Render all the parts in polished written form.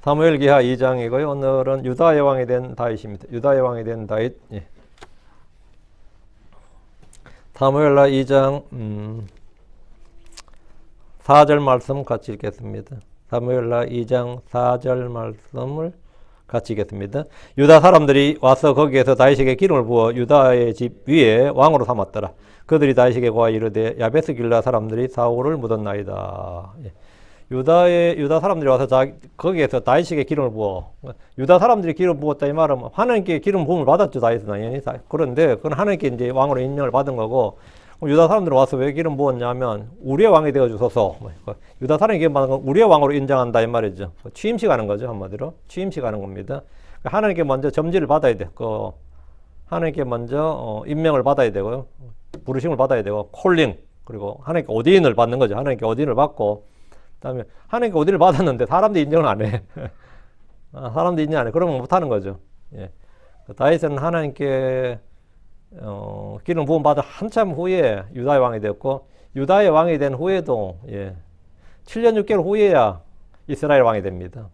사무엘기하 2장이고요. 오늘은 유다의 왕이 된 다윗입니다. 유다의 왕이 된 다윗. 예. 사무엘하 2장 4절 말씀 같이 읽겠습니다. 사무엘하 2장 4절 말씀을 같이 읽겠습니다. 유다 사람들이 와서 거기에서 다윗에게 기름을 부어 유다의 집 위에 왕으로 삼았더라. 그들이 다윗에게 고하여 이르되 야베스 길라 사람들이 사울을 묻었나이다. 예. 유다 사람들이 와서 거기에서 다윗에게 기름을 부어. 유다 사람들이 기름 부었다 이 말은 하나님께 기름 부음을 받았죠. 다윗은 당연히. 그런데 그건 하나님께 이제 왕으로 인정을 받은 거고, 유다 사람들이 와서 왜 기름 부었냐면 우리의 왕이 되어 주소서. 유다 사람이 기름 받은 건 우리의 왕으로 인정한다 이 말이죠. 취임식 하는 거죠. 한마디로 취임식 하는 겁니다. 하나님께 먼저 점지를 받아야 돼. 하나님께 먼저 임명을 받아야 되고요. 부르심을 받아야 되고 콜링, 그리고 하나님께 오디인을 받는 거죠. 하나님께 오디인을 받고, 그다음에 하나님께 오디인을 받았는데 사람들이 인정을 안 해. 사람들이 인정 안 해. 그러면 못 하는 거죠. 예. 다윗은 하나님께 기름 부음 받아 한참 후에 유다의 왕이 되었고, 유다의 왕이 된 후에도 7년 6개월 후에야 이스라엘 왕이 됩니다.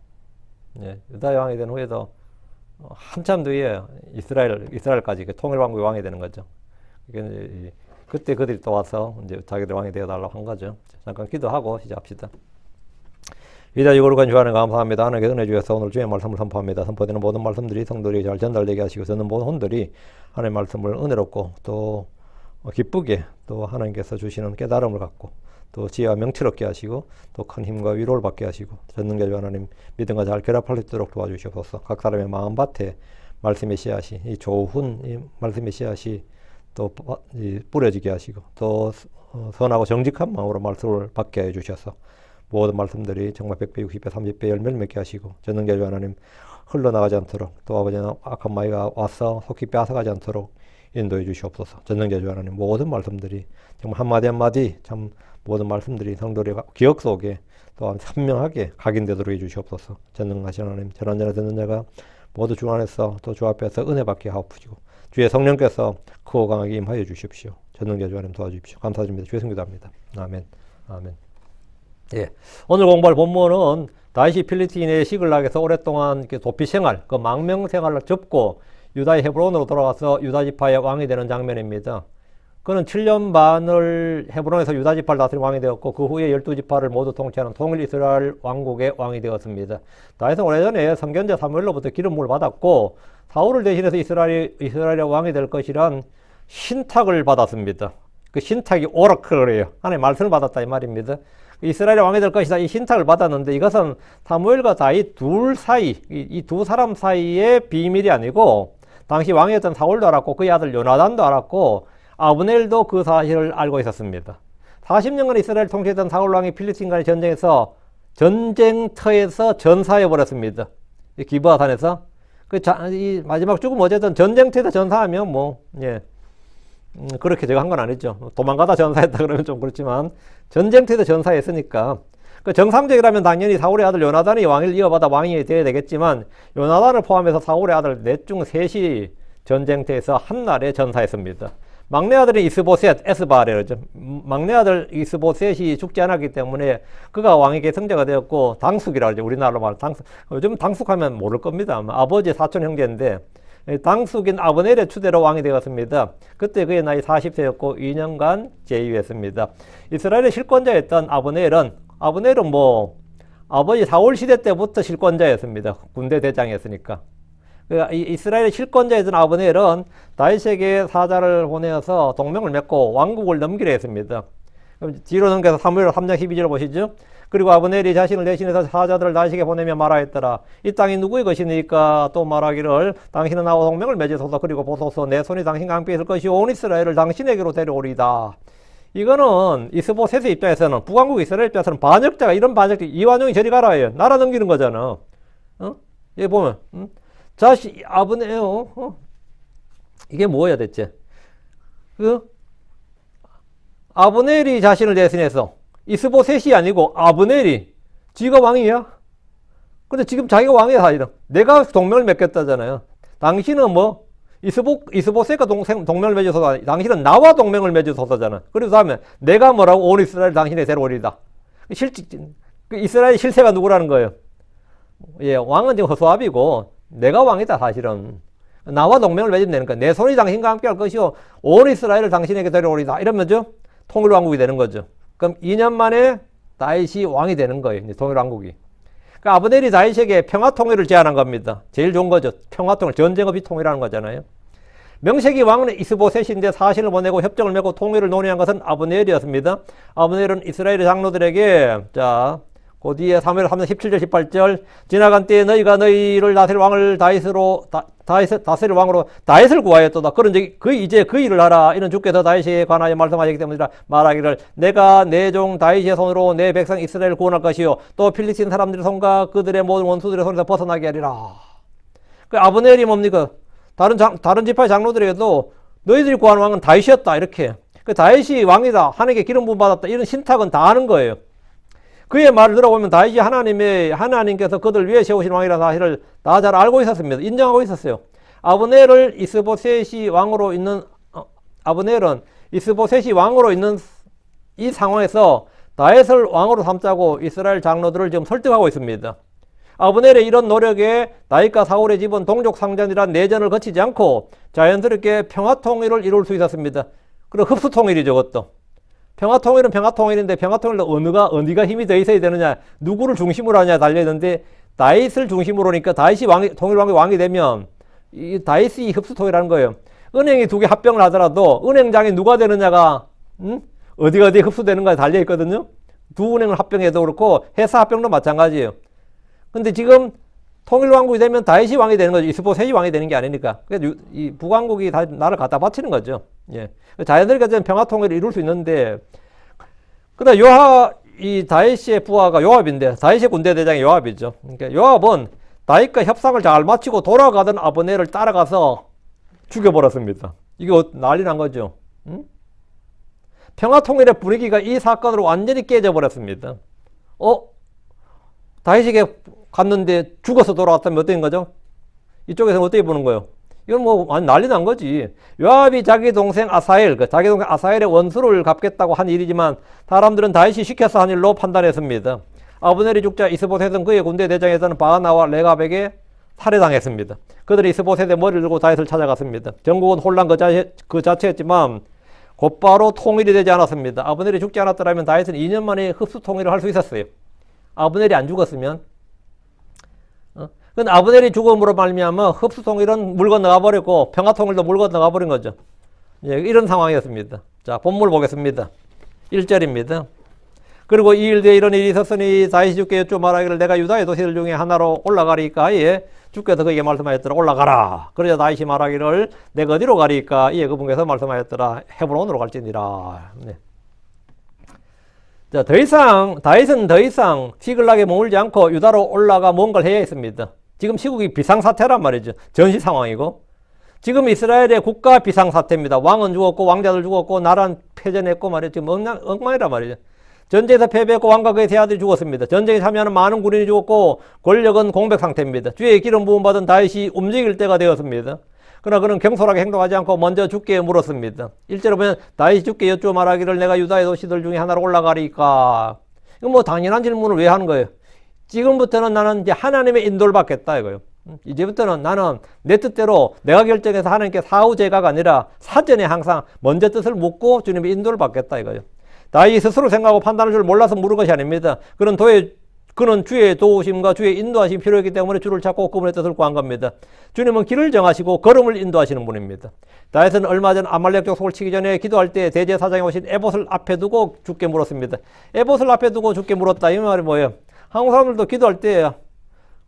예. 유다의 왕이 된 후에도 한참 뒤에 이스라엘까지 통일왕국의 왕이 되는 거죠. 그때 그들이 또 와서 이제 자기들 왕이 되어 달라고 한 거죠. 잠깐 기도하고 시작합시다. 위대하고 거룩한 주 하나님 감사합니다. 하나님께 은혜 주셔서 오늘 주의 말씀을 선포합니다. 선포되는 모든 말씀들이 성도들이 잘 전달되게 하시고, 듣는 모든 혼들이 하나님의 말씀을 은혜롭고 또 기쁘게, 또 하나님께서 주시는 깨달음을 갖고 또 지혜와 명철없게 하시고 또 큰 힘과 위로를 받게 하시고, 전능자 주 하나님 믿음과 잘 결합할 수 있도록 도와주시옵소서. 각 사람의 마음밭에 말씀의 씨앗이, 이 좋은 이 말씀의 씨앗이 또 뿌려지게 하시고, 또 선하고 정직한 마음으로 말씀을 받게 해주셔서 모든 말씀들이 정말 100배, 60배, 30배 열매를 맺게 하시고, 전능자 주 하나님 흘러나가지 않도록, 또 아버지는 악한 마귀가 와서 속히 빼앗아가지 않도록 인도해 주시옵소서. 전능자 주 하나님 모든 말씀들이 정말 한마디 한마디 참 모든 말씀들이 성도의 기억 속에 또한 선명하게 각인되도록 해주시옵소서. 전능하신 하나님, 전한전에 듣는 자가 모두 주 안에서 또 주 앞에서 은혜 받게 하옵시고, 주의 성령께서 크고 강하게 임하여 주십시오. 전능자 주 하나님 도와주십시오. 감사드립니다. 주의 성기도합니다. 아멘. 아멘. 예. 오늘 공부할 본문은 다윗이 필리스틴의 시글락에서 오랫동안 도피 생활, 그 망명 생활을 접고 유다의 헤브론으로 돌아가서 유다 지파의 왕이 되는 장면입니다. 그는 7년 반을 헤브론에서 유다 지파를 다스린 왕이 되었고, 그 후에 12지파를 모두 통치하는 통일 이스라엘 왕국의 왕이 되었습니다. 다윗은 오래전에 선견자 사무엘로부터 기름부음을 받았고, 사울을 대신해서 이스라엘의 왕이 될 것이란 신탁을 받았습니다. 그 신탁이 오라클이에요. 하나님의 말씀을 받았다 이 말입니다. 이스라엘의 왕이 될 것이다 이 신탁을 받았는데, 이것은 사무엘과 다윗 둘 사이, 이 두 사람 사이의 비밀이 아니고 당시 왕이었던 사울도 알았고 그의 아들 요나단도 알았고 아브넬도 그 사실을 알고 있었습니다. 40년간 이스라엘 통치했던 사울 왕이 필리스틴과의 전쟁에서 전쟁터에서 전사해 버렸습니다. 기브아산에서 이 마지막 죽음 어쨌든 전쟁터에서 전사하면 그렇게 제가 한 건 아니죠. 도망가다 전사했다 그러면 좀 그렇지만 전쟁터에서 전사했으니까, 그 정상적이라면 당연히 사울의 아들 요나단이 왕위를 이어받아 왕이 되어야 되겠지만, 요나단을 포함해서 사울의 아들 넷 중 셋이 전쟁터에서 한날에 전사했습니다. 막내 아들이 이스보셋, 에스바레죠. 막내 아들 이스보셋이 죽지 않았기 때문에 그가 왕의 계승자가 되었고, 당숙이라고 하죠. 우리나라로 말하면 당숙. 요즘 당숙하면 모를 겁니다. 아버지의 사촌 형제인데, 당숙인 아브넬의 추대로 왕이 되었습니다. 그때 그의 나이 40세였고 2년간 재위했습니다. 이스라엘의 실권자였던 아브넬은 아버지 사울 시대 때부터 실권자였습니다. 군대 대장이었으니까. 이스라엘의 실권자였던 아브넬은 다윗에게 사자를 보내어서 동맹을 맺고 왕국을 넘기려 했습니다. 뒤로 넘겨서 사무엘 3장 12절 보시죠. 그리고 아브넬이 자신을 대신해서 사자들을 다윗에게 보내며 말하였더라. 이 땅이 누구의 것이니까? 또 말하기를 당신은 나와 동맹을 맺으소서. 그리고 보소서, 내 손이 당신과 함께 있을 것이요 온 이스라엘을 당신에게로 데려오리다. 이거는 이스보셋의 입장에서는, 북왕국 이스라엘 입장에서는 반역자가, 이런 반역자, 이완용이 저리 가라 해요. 나라 넘기는 거잖아. 여기 보면 아브넬 이게 뭐야 대체? 아브넬이 자신을 대신해서, 이스보셋이 아니고 아브넬이, 지가 왕이야? 근데 지금 자기가 왕이야 사실은. 내가 동맹을 맺겠다잖아요. 당신은 이스보셋과 동맹을 맺어서, 당신은 나와 동맹을 맺어서잖아. 그래서 다음에 내가 뭐라고? 온 이스라엘 당신의 데려오리다. 이스라엘 실세가 누구라는 거예요? 예, 왕은 지금 허수아비고 내가 왕이다 사실은. 나와 동맹을 맺으면 되는 거야. 내 손이 당신과 함께 할 것이요 온 이스라엘을 당신에게 데려오리다. 이러면죠 통일왕국이 되는 거죠. 그럼 2년 만에 다윗이 왕이 되는 거예요. 이제 통일왕국이. 그러니까 아브넬이 다윗에게 평화통일을 제안한 겁니다. 제일 좋은 거죠. 평화통일, 전쟁 없이 통일하는 거잖아요. 명색이 왕은 이스보셋인데 사신을 보내고 협정을 맺고 통일을 논의한 것은 아브넬이었습니다. 아브넬은 이스라엘의 장로들에게 그 뒤에 사무엘 3장 17절 18절 지나간 때에 너희가 너희를 다스릴 왕을 다스릴 왕으로 다윗을 구하였도다. 그런즉 이제 그 일을 하라. 이는 주께서 다윗에 관하여 말씀하시기 때문이라. 말하기를 내가 내 종 다윗의 손으로 내 백성 이스라엘을 구원할 것이요 또 필리스틴 사람들의 손과 그들의 모든 원수들의 손에서 벗어나게 하리라. 그 아브넬이 뭡니까? 다른 지파의 장로들에게도 너희들이 구한 왕은 다윗이었다. 이렇게. 그 다윗이 왕이다. 하나님께 기름 부음 받았다. 이런 신탁은 다 하는 거예요. 그의 말을 들어보면 다윗이 하나님께서 그들 위해 세우신 왕이라는 사실을 다 잘 알고 있었습니다. 인정하고 있었어요. 아브넬은 이스보셋이 왕으로 있는 이 상황에서 다윗을 왕으로 삼자고 이스라엘 장로들을 지금 설득하고 있습니다. 아브넬의 이런 노력에 다윗과 사울의 집은 동족상전이란 내전을 거치지 않고 자연스럽게 평화통일을 이룰 수 있었습니다. 그리고 흡수통일이죠, 그것도. 평화통일은 평화통일인데 평화통일도 어디가 힘이 더 있어야 되느냐, 누구를 중심으로 하냐 달려있는데 다윗을 중심으로 하니까 다윗이 통일왕이 되면 이 다윗이 흡수통일하는 거예요. 은행이 두 개 합병을 하더라도 은행장이 누가 되느냐가 어디가 어디에 흡수되는가에 달려있거든요. 두 은행을 합병해도 그렇고 회사 합병도 마찬가지예요. 근데 지금 통일왕국이 되면 다윗이 왕이 되는 거죠. 이스보셋이 왕이 되는 게 아니니까. 그래서 이 북왕국이 다 나를 갖다 바치는 거죠. 예. 자연스럽게 평화통일을 이룰 수 있는데, 그다음 이 다윗의 부하가 요압인데, 다윗의 군대 대장이 요압이죠. 그러니까 요압은 다윗과 협상을 잘 마치고 돌아가던 아브넬을 따라가서 죽여버렸습니다. 이게 난리 난 거죠. 평화통일의 분위기가 이 사건으로 완전히 깨져버렸습니다. 다윗에게 갔는데 죽어서 돌아왔다면 어떤 거죠? 이쪽에서 어떻게 보는 거예요? 이건 뭐 완전 난리 난 거지. 요압이 자기 동생 아사헬의 원수를 갚겠다고 한 일이지만 사람들은 다윗이 시켜서 한 일로 판단했습니다. 아브넬이 죽자 이스보셋은 그의 군대 대장에서는 바하나와 레갑에게 살해당했습니다. 그들이 이스보셋의 머리를 들고 다윗을 찾아갔습니다. 전국은 혼란 그 자체였지만 곧바로 통일이 되지 않았습니다. 아브넬이 죽지 않았더라면 다윗은 2년 만에 흡수 통일을 할 수 있었어요. 아브넬이 안 죽었으면. 근데 아브넬이 죽음으로 말미암아 흡수통일은 물 건너가 버렸고 평화통일도 물 건너가 버린 거죠. 예, 이런 상황이었습니다. 자, 본문 보겠습니다. 1절입니다. 그리고 이 일 뒤에 이런 일이 있었으니 다윗이 주께 여쭈어 말하기를 내가 유다의 도시들 중에 하나로 올라가리까 하에 주께서 그에게 말씀하였더라. 올라가라. 그러자 다윗이 말하기를 내가 어디로 가리까 이에 그분께서 말씀하였더라. 헤브론으로 갈지니라. 네. 자, 다윗은 더 이상 티글락에 머물지 않고 유다로 올라가 뭔가를 해야 했습니다. 지금 시국이 비상사태란 말이죠. 전시 상황이고. 지금 이스라엘의 국가 비상사태입니다. 왕은 죽었고, 왕자들 죽었고, 나라는 패전했고 말이죠. 지금 엉망이란 말이죠. 전쟁에서 패배했고, 왕과 그의 세 아들이 죽었습니다. 전쟁에 참여하는 많은 군인이 죽었고, 권력은 공백 상태입니다. 주의 기름 부음 받은 다윗이 움직일 때가 되었습니다. 그러나 그는 경솔하게 행동하지 않고 먼저 주께 물었습니다. 1절에 보면 다윗이 주께 여쭈어 말하기를 내가 유다의 도시들 중에 하나로 올라가리까. 이건 뭐 당연한 질문을 왜 하는 거예요? 지금부터는 나는 이제 하나님의 인도를 받겠다 이거예요. 이제부터는 나는 내 뜻대로 내가 결정해서 하나님께 사후제가가 아니라 사전에 항상 먼저 뜻을 묻고 주님의 인도를 받겠다 이거예요. 다윗이 스스로 생각하고 판단할 줄 몰라서 물은 것이 아닙니다. 그는 주의 도우심과 주의 인도하심이 필요했기 때문에 주를 찾고 그분의 뜻을 구한 겁니다. 주님은 길을 정하시고 걸음을 인도하시는 분입니다. 다윗은 얼마 전 아말렉 족속을 치기 전에 기도할 때 대제사장에 오신 에봇을 앞에 두고 주께 물었습니다. 에봇을 앞에 두고 주께 물었다. 이 말이 뭐예요? 한국 사람들도 기도할 때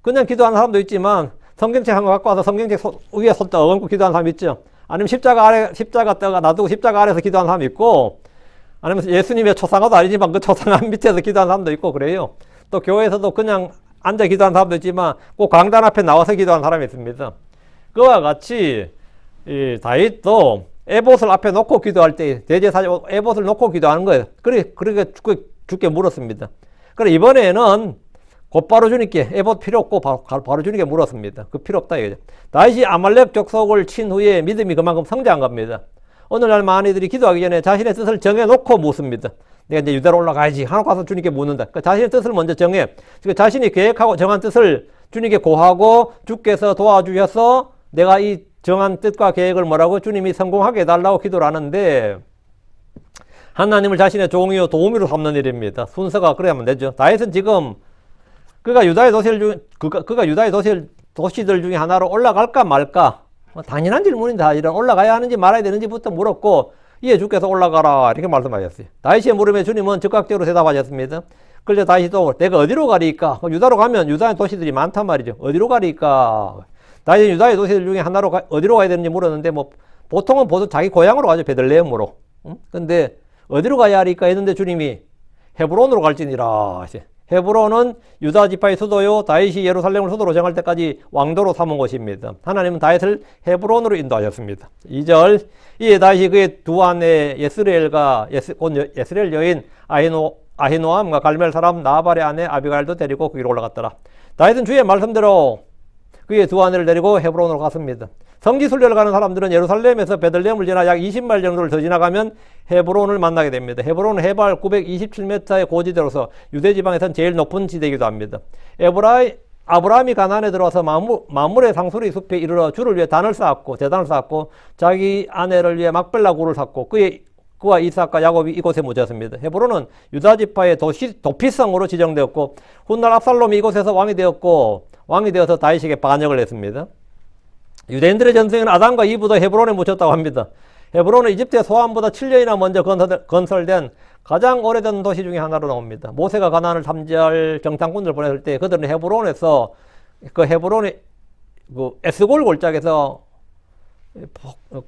그냥 기도하는 사람도 있지만 성경책 한 거 갖고 와서 성경책 위에 손딱 얹고 기도하는 사람 있죠. 아니면 십자가 떠가 놔두고 십자가 아래에서 기도하는 사람 있고, 아니면 예수님의 초상화도 아니지만 그 초상화 밑에서 기도하는 사람도 있고 그래요. 또 교회에서도 그냥 앉아 기도하는 사람도 있지만 꼭 강단 앞에 나와서 기도하는 사람이 있습니다. 그와 같이 이 다윗도 에봇을 앞에 놓고 기도할 때 대제사장 에봇을 놓고 기도하는 거예요. 그러니까 주께 물었습니다. 그래 이번에는 곧바로 주님께 에봇 필요 없고 바로 주님께 물었습니다. 그 필요 없다 이거죠. 다윗이 아말렉 족속을 친 후에 믿음이 그만큼 성장한 겁니다. 오늘날 많은 이들이 기도하기 전에 자신의 뜻을 정해놓고 묻습니다. 내가 이제 유다로 올라가야지 하고 가서 주님께 묻는다. 그러니까 자신의 뜻을 먼저 정해. 그러니까 자신이 계획하고 정한 뜻을 주님께 고하고 주께서 도와주셔서 내가 이 정한 뜻과 계획을 뭐라고 주님이 성공하게 해달라고 기도를 하는데 하나님을 자신의 종이요 도우미로 삼는 일입니다. 순서가 그래야만 되죠. 다윗은 지금 그가 유다의 도시들 중에 하나로 올라갈까 말까 당연한 질문인데 이런 올라가야 하는지 말아야 되는지부터 물었고 이에 주께서 올라가라 이렇게 말씀하셨어요. 다윗의 물음에 주님은 즉각적으로 대답하셨습니다. 그래서 다윗이 또 내가 어디로 가리까? 유다로 가면 유다의 도시들이 많단 말이죠. 어디로 가리까? 다윗은 유다의 도시들 중에 하나로 어디로 가야 되는지 물었는데 뭐 보통은 자기 고향으로 가죠. 베들레헴으로. 근데 어디로 가야 하리까 했는데 주님이 헤브론으로 갈지니라. 헤브론은 유다 지파의 수도요 다윗이 예루살렘을 수도로 정할 때까지 왕도로 삼은 곳입니다. 하나님은 다윗을 헤브론으로 인도하셨습니다. 2절 이에 다윗이 그의 두 아내 예스레엘 여인 아히노암과 갈멜 사람 나발의 아내 아비갈도 데리고 거기로 올라갔더라. 다윗은 주의 말씀대로 그의 두 아내를 데리고 헤브론으로 갔습니다. 성지 순례를 가는 사람들은 예루살렘에서 베들레헴을 지나 약 20마일 정도를 더 지나가면 헤브론을 만나게 됩니다. 헤브론은 해발 927m의 고지대로서 유대 지방에선 제일 높은 지대이기도 합니다. 아브라함이 가나안에 들어와서 마물의 상수리 숲에 이르러 주를 위해 재단을 쌓았고 자기 아내를 위해 막벨라 굴을 샀고 그와 이삭과 야곱이 이곳에 묻혔습니다. 헤브론은 유다 지파의 도피성으로 지정되었고 훗날 압살롬이 이곳에서 왕이 되어서 다윗에게 반역을 했습니다. 유대인들의 전승인 아담과 이브도 헤브론에 묻혔다고 합니다. 헤브론은 이집트의 소환보다 7년이나 먼저 건설된 가장 오래된 도시 중에 하나로 나옵니다. 모세가 가나안을 탐지할 정탐꾼들 보냈을 때 그들은 헤브론에서 헤브론의 에스골 골짜기에서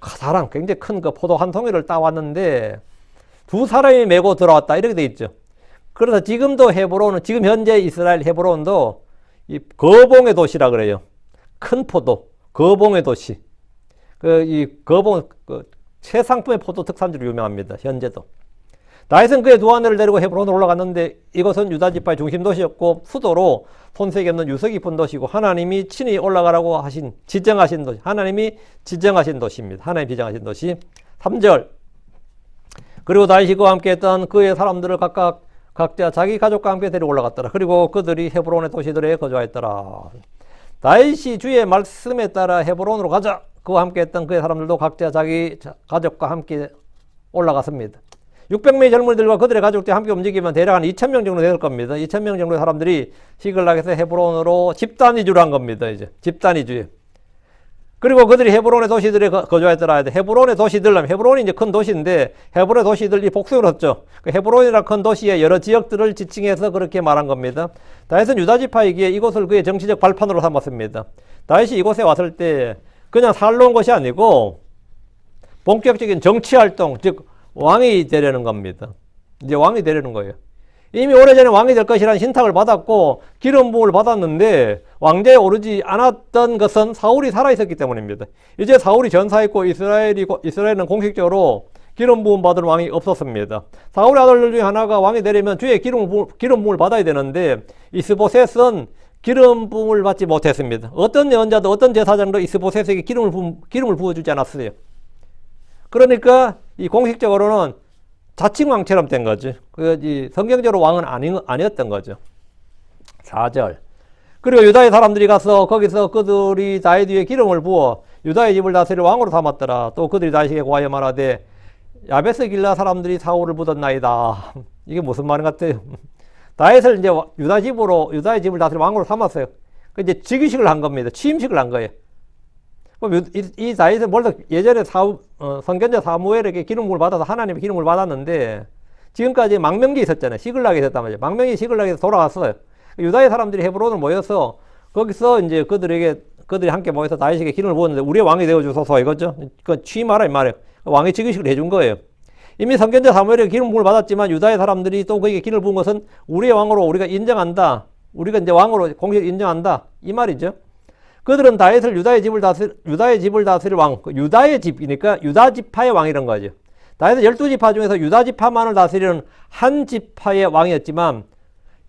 가사랑 굉장히 큰 포도 한 송이를 따왔는데 두 사람이 메고 들어왔다 이렇게 돼 있죠. 그래서 지금도 헤브론은 지금 현재 이스라엘 헤브론도 이 거봉의 도시라 그래요. 큰 포도, 거봉의 도시. 이 거봉 최상품의 포도 특산지로 유명합니다. 현재도. 다윗은 그의 두 아내를 데리고 헤브론으로 올라갔는데 이것은 유다 지파의 중심 도시였고 수도로 손색이 없는 유서 깊은 도시고 하나님이 친히 올라가라고 지정하신 도시. 하나님이 지정하신 도시입니다. 하나님 지정하신 도시. 3절. 그리고 다윗이 그와 함께 했던 그의 사람들을 각자 자기 가족과 함께 데리고 올라갔더라. 그리고 그들이 헤브론의 도시들에 거주하였더라. 다윗이 주의 말씀에 따라 헤브론으로 가자. 그와 함께 했던 그의 사람들도 각자 자기 가족과 함께 올라갔습니다. 600명의 젊은이들과 그들의 가족들이 함께 움직이면 대략 한 2,000명 정도 될 겁니다. 2,000명 정도의 사람들이 시글락에서 헤브론으로 집단 이주를 한 겁니다. 이제 집단 이주. 그리고 그들이 헤브론의 도시들에 거주했더라. 헤브론의 도시들, 헤브론이 이제 큰 도시인데 헤브론의 도시들이 복수를 했죠. 그 헤브론이라는 큰 도시의 여러 지역들을 지칭해서 그렇게 말한 겁니다. 다윗은 유다 지파이기에 이곳을 그의 정치적 발판으로 삼았습니다. 다윗이 이곳에 왔을 때 그냥 살러 온 것이 아니고 본격적인 정치 활동, 즉 왕이 되려는 겁니다. 이제 왕이 되려는 거예요. 이미 오래전에 왕이 될 것이라는 신탁을 받았고 기름 부음을 받았는데 왕좌에 오르지 않았던 것은 사울이 살아있었기 때문입니다. 이제 사울이 전사했고 이스라엘은 공식적으로 기름 부음 받을 왕이 없었습니다. 사울의 아들들 중에 하나가 왕이 되려면 주의 기름 부음을 받아야 되는데 이스보셋은 기름 부음을 받지 못했습니다. 어떤 예언자도 어떤 제사장도 이스보셋에게 기름을 부어주지 않았어요. 그러니까 이 공식적으로는 자칭왕처럼 된 거죠. 성경적으로 왕은 아니었던 거죠. 4절. 그리고 유다의 사람들이 가서 거기서 그들이 다윗 위에 기름을 부어 유다의 집을 다스릴 왕으로 삼았더라. 또 그들이 다윗에게 고하여 말하되 야베스 길라 사람들이 사울을 묻었나이다. 이게 무슨 말 같아요? 다윗을 이제 유다의 집을 다스릴 왕으로 삼았어요. 이제 즉위식을 한 겁니다. 취임식을 한 거예요. 그럼 이 다윗은 벌써 예전에 선견자 사무엘에게 기름부음을 받아서 하나님의 기름을 받았는데 지금까지 망명기 있었잖아요. 시글락에 있었단 말이에요. 망명이 시글락에서 돌아왔어요. 유다의 사람들이 헤브론을 모여서 거기서 이제 그들이 함께 모여서 다윗에게 기름을 부었는데 우리의 왕이 되어 주소서 이거죠. 그 취임하라 이 말이에요. 왕의 즉위식을 해준 거예요. 이미 선견자 사무엘에게 기름부음을 받았지만 유다의 사람들이 또 그에게 기름을 부은 것은 우리의 왕으로 우리가 인정한다. 우리가 이제 왕으로 공식 인정한다. 이 말이죠. 그들은 다윗을 유다의 집을 다스릴 왕, 유다의 집이니까 유다 지파의 왕이란 거죠. 다윗은 12지파 중에서 유다 지파만을 다스리는 한 지파의 왕이었지만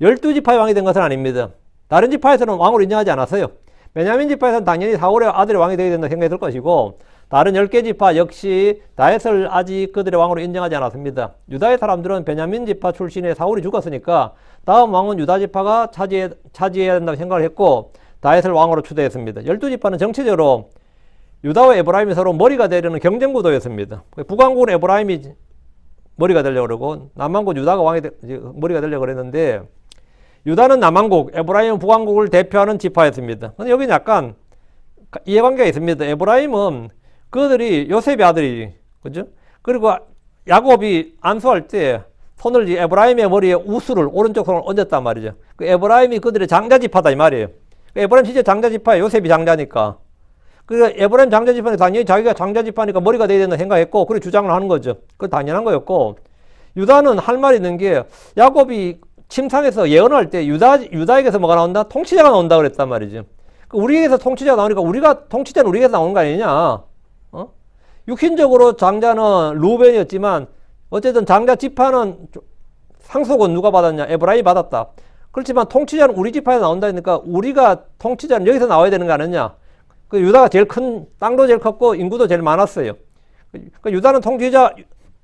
12지파의 왕이 된 것은 아닙니다. 다른 지파에서는 왕으로 인정하지 않았어요. 베냐민 지파에서는 당연히 사울의 아들이 왕이 되어야 된다고 생각했을 것이고 다른 10개 지파 역시 다윗을 아직 그들의 왕으로 인정하지 않았습니다. 유다의 사람들은 베냐민 지파 출신의 사울이 죽었으니까 다음 왕은 유다 지파가 차지해야 된다고 생각을 했고 다윗을 왕으로 추대했습니다. 12지파는 정치적으로 유다와 에브라임이 서로 머리가 되려는 경쟁 구도였습니다. 북왕국은 에브라임이 머리가 되려고 그러고 남왕국 유다가 머리가 되려고 그랬는데 유다는 남왕국, 에브라임은 북왕국을 대표하는 지파였습니다. 근데 여기는 약간 이해관계가 있습니다. 에브라임은 그들이 요셉의 아들이, 그죠? 그리고 야곱이 안수할 때 손을 에브라임의 머리에 우수를, 오른쪽 손을 얹었단 말이죠. 그 에브라임이 그들의 장자지파다 이 말이에요. 에브라임 진짜 장자지파예요. 요셉이 장자니까. 그러니까 에브라임 장자지파는 당연히 자기가 장자지파니까 머리가 돼야 된다 생각했고, 그래 주장을 하는 거죠. 그건 당연한 거였고, 유다는 할 말이 있는 게, 야곱이 침상에서 예언할 때 유다에게서 뭐가 나온다? 통치자가 나온다 그랬단 말이죠. 우리에게서 통치자가 나오니까 통치자는 우리에게서 나오는 거 아니냐? 육신적으로 장자는 루벤이었지만 어쨌든 장자 지파는 상속은 누가 받았냐? 에브라임이 받았다. 그렇지만 통치자는 우리 지파에서 나온다니까 우리가 통치자는 여기서 나와야 되는 거 아니냐? 그 유다가 제일 큰, 땅도 제일 컸고 인구도 제일 많았어요. 그 유다는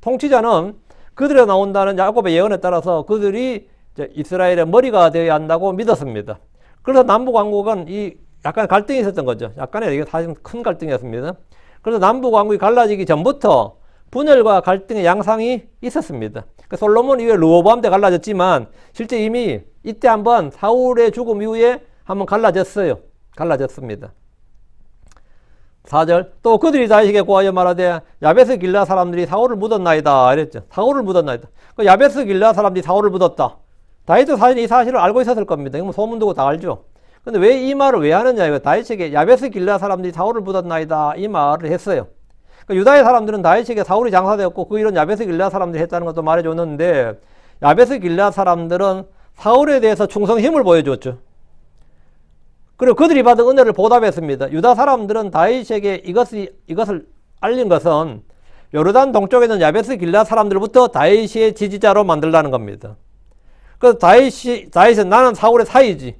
통치자는 그들에서 나온다는 야곱의 예언에 따라서 그들이 이스라엘의 머리가 되어야 한다고 믿었습니다. 그래서 남북왕국은 약간 갈등이 있었던 거죠. 약간의, 이게 사실 큰 갈등이었습니다. 그래서 남북왕국이 갈라지기 전부터 분열과 갈등의 양상이 있었습니다. 솔로몬 이후에 르호보암 때 갈라졌지만 실제 이미 이때 한번 사울의 죽음 이후에 한번 갈라졌습니다. 4절, 또 그들이 다윗에게 고하여 말하되 야베스 길라 사람들이 사울을 묻었나이다 이랬죠. 사울을 묻었나이다. 그 야베스 길라 사람들이 사울을 묻었다. 다윗도 사실 이 사실을 알고 있었을 겁니다. 이건 소문 두고 다 알죠. 근데 왜 이 말을 왜 하느냐, 이거 다윗에게 야베스 길라 사람들이 사울을 묻었나이다 이 말을 했어요. 그러니까 유다의 사람들은 다윗에게 사울이 장사되었고 그 일은 야베스 길라 사람들이 했다는 것도 말해줬는데, 야베스 길라 사람들은 사울에 대해서 충성심을 보여줬죠. 그리고 그들이 받은 은혜를 보답했습니다. 유다 사람들은 다윗에게 이것을 알린 것은 요르단 동쪽에 있는 야베스 길라 사람들부터 다윗의 지지자로 만들라는 겁니다. 그래서 다윗은 나는 사울의 사이지.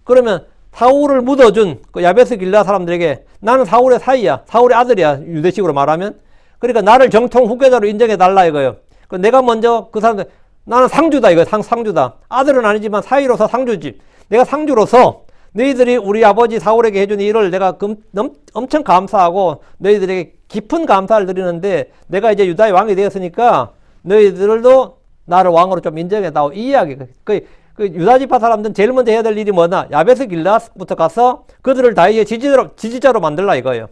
그러면 사울을 묻어준 그 야베스 길라 사람들에게 나는 사울의 사이야. 사울의 아들이야. 유대식으로 말하면. 그러니까 나를 정통 후계자로 인정해 달라 이거예요. 내가 먼저 그 사람들, 나는 상주다 이거예요. 상주다. 아들은 아니지만 사이로서 상주지. 내가 상주로서 너희들이 우리 아버지 사울에게 해준 일을 내가 엄청 감사하고 너희들에게 깊은 감사를 드리는데, 내가 이제 유다의 왕이 되었으니까 너희들도 나를 왕으로 좀 인정해다오 이 이야기. 그 유다 지파 사람들은 제일 먼저 해야 될 일이 뭐냐? 야베스 길라스부터 가서 그들을 다윗의 지지자로 만들라 이거예요.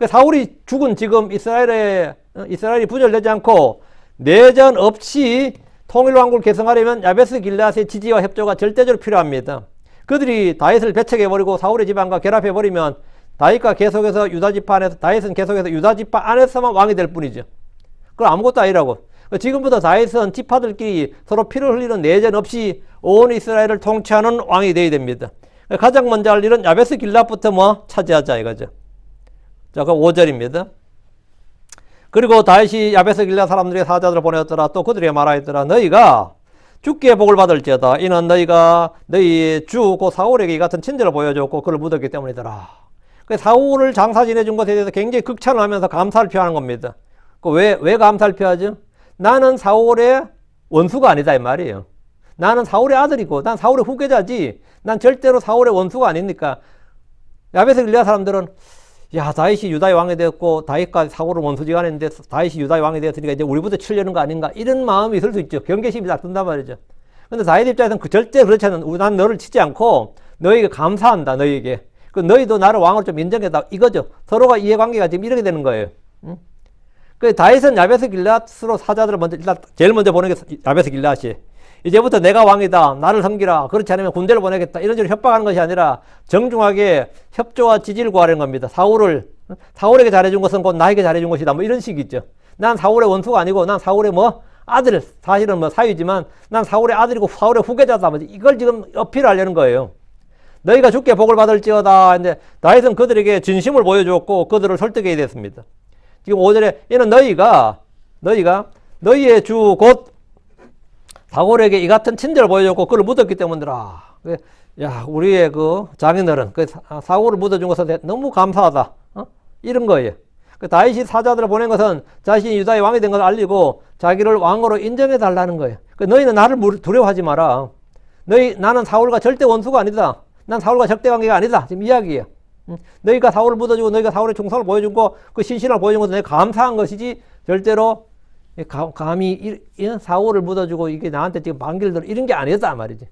사울이 죽은 지금 이스라엘이 분열되지 않고 내전 없이 통일왕국을 개성하려면 야베스 길라스의 지지와 협조가 절대적으로 필요합니다. 그들이 다윗을 배척해버리고 사울의 집안과 결합해버리면 다윗은 계속해서 유다 지파 안에서만 왕이 될 뿐이죠. 그건 아무것도 아니라고. 지금부터 다윗은 지파들끼리 서로 피를 흘리는 내전 없이 온 이스라엘을 통치하는 왕이 되어야 됩니다. 가장 먼저 할 일은 야베스 길라부터 차지하자 이거죠. 자, 그 5절입니다. 그리고 다윗이 야베스 길라 사람들의 사자들을 보내었더라. 또 그들에게 말하였더라. 너희가 주께 복을 받을지어다. 이는 너희가 너희의 주 곧 사울에게 이 같은 친절을 보여줬고 그를 묻었기 때문이더라. 사울을 장사 지내준 것에 대해서 굉장히 극찬을 하면서 감사를 표하는 겁니다. 왜 감사를 표하죠? 나는 사울의 원수가 아니다 이 말이에요. 나는 사울의 아들이고 난 사울의 후계자지, 난 절대로 사울의 원수가 아니니까. 야베스 길라 사람들은 다윗이 유다의 왕이 되었고 다윗과 사울은 원수지간했는데 다윗이 유다의 왕이 되었으니까 이제 우리부터 치려는 거 아닌가, 이런 마음이 있을 수 있죠. 경계심이 딱 든단 말이죠. 근데 다윗 입장에서는 절대 그렇지 않은, 난 너를 치지 않고 너에게 감사한다. 너에게 너희도 나를 왕으로 좀 인정해다 이거죠. 서로가 이해관계가 지금 이렇게 되는 거예요. 다윗은 야베스 길앗으로 사자들을 제일 먼저 보낸 게 야베스 길앗이, 이제부터 내가 왕이다, 나를 섬기라, 그렇지 않으면 군대를 보내겠다, 이런 식으로 협박하는 것이 아니라 정중하게 협조와 지지를 구하는 겁니다. 사울에게 잘해준 것은 곧 나에게 잘해준 것이다, 이런 식이죠. 난 사울의 원수가 아니고 난 사울의 아들, 사실은 사위지만 난 사울의 아들이고 사울의 후계자다, 이걸 지금 어필하려는 거예요. 너희가 주께 복을 받을지어다. 근데 다윗은 그들에게 진심을 보여주었고 그들을 설득해야 됐습니다. 지금 5절에 이는 너희가 너희의 주 곧 사울에게 이 같은 친절을 보여줬고 그를 묻었기 때문이라. 우리의 그 장인들은 사울을 묻어준 것에 너무 감사하다, 이런 거예요. 다윗이 사자들을 보낸 것은 자신이 유다의 왕이 된 것을 알리고 자기를 왕으로 인정해 달라는 거예요. 너희는 나를 두려워하지 마라. 나는 사울과 절대 원수가 아니다. 난 사울과 적대 관계가 아니다. 지금 이야기예요. 너희가 사울을 묻어주고 너희가 사울의 충성을 보여주고 그 신실을 보여준 것은 내가 감사한 것이지 절대로 감히 사울을 묻어주고 이게 나한테 지금 반길들 이런 게 아니었다 말이지.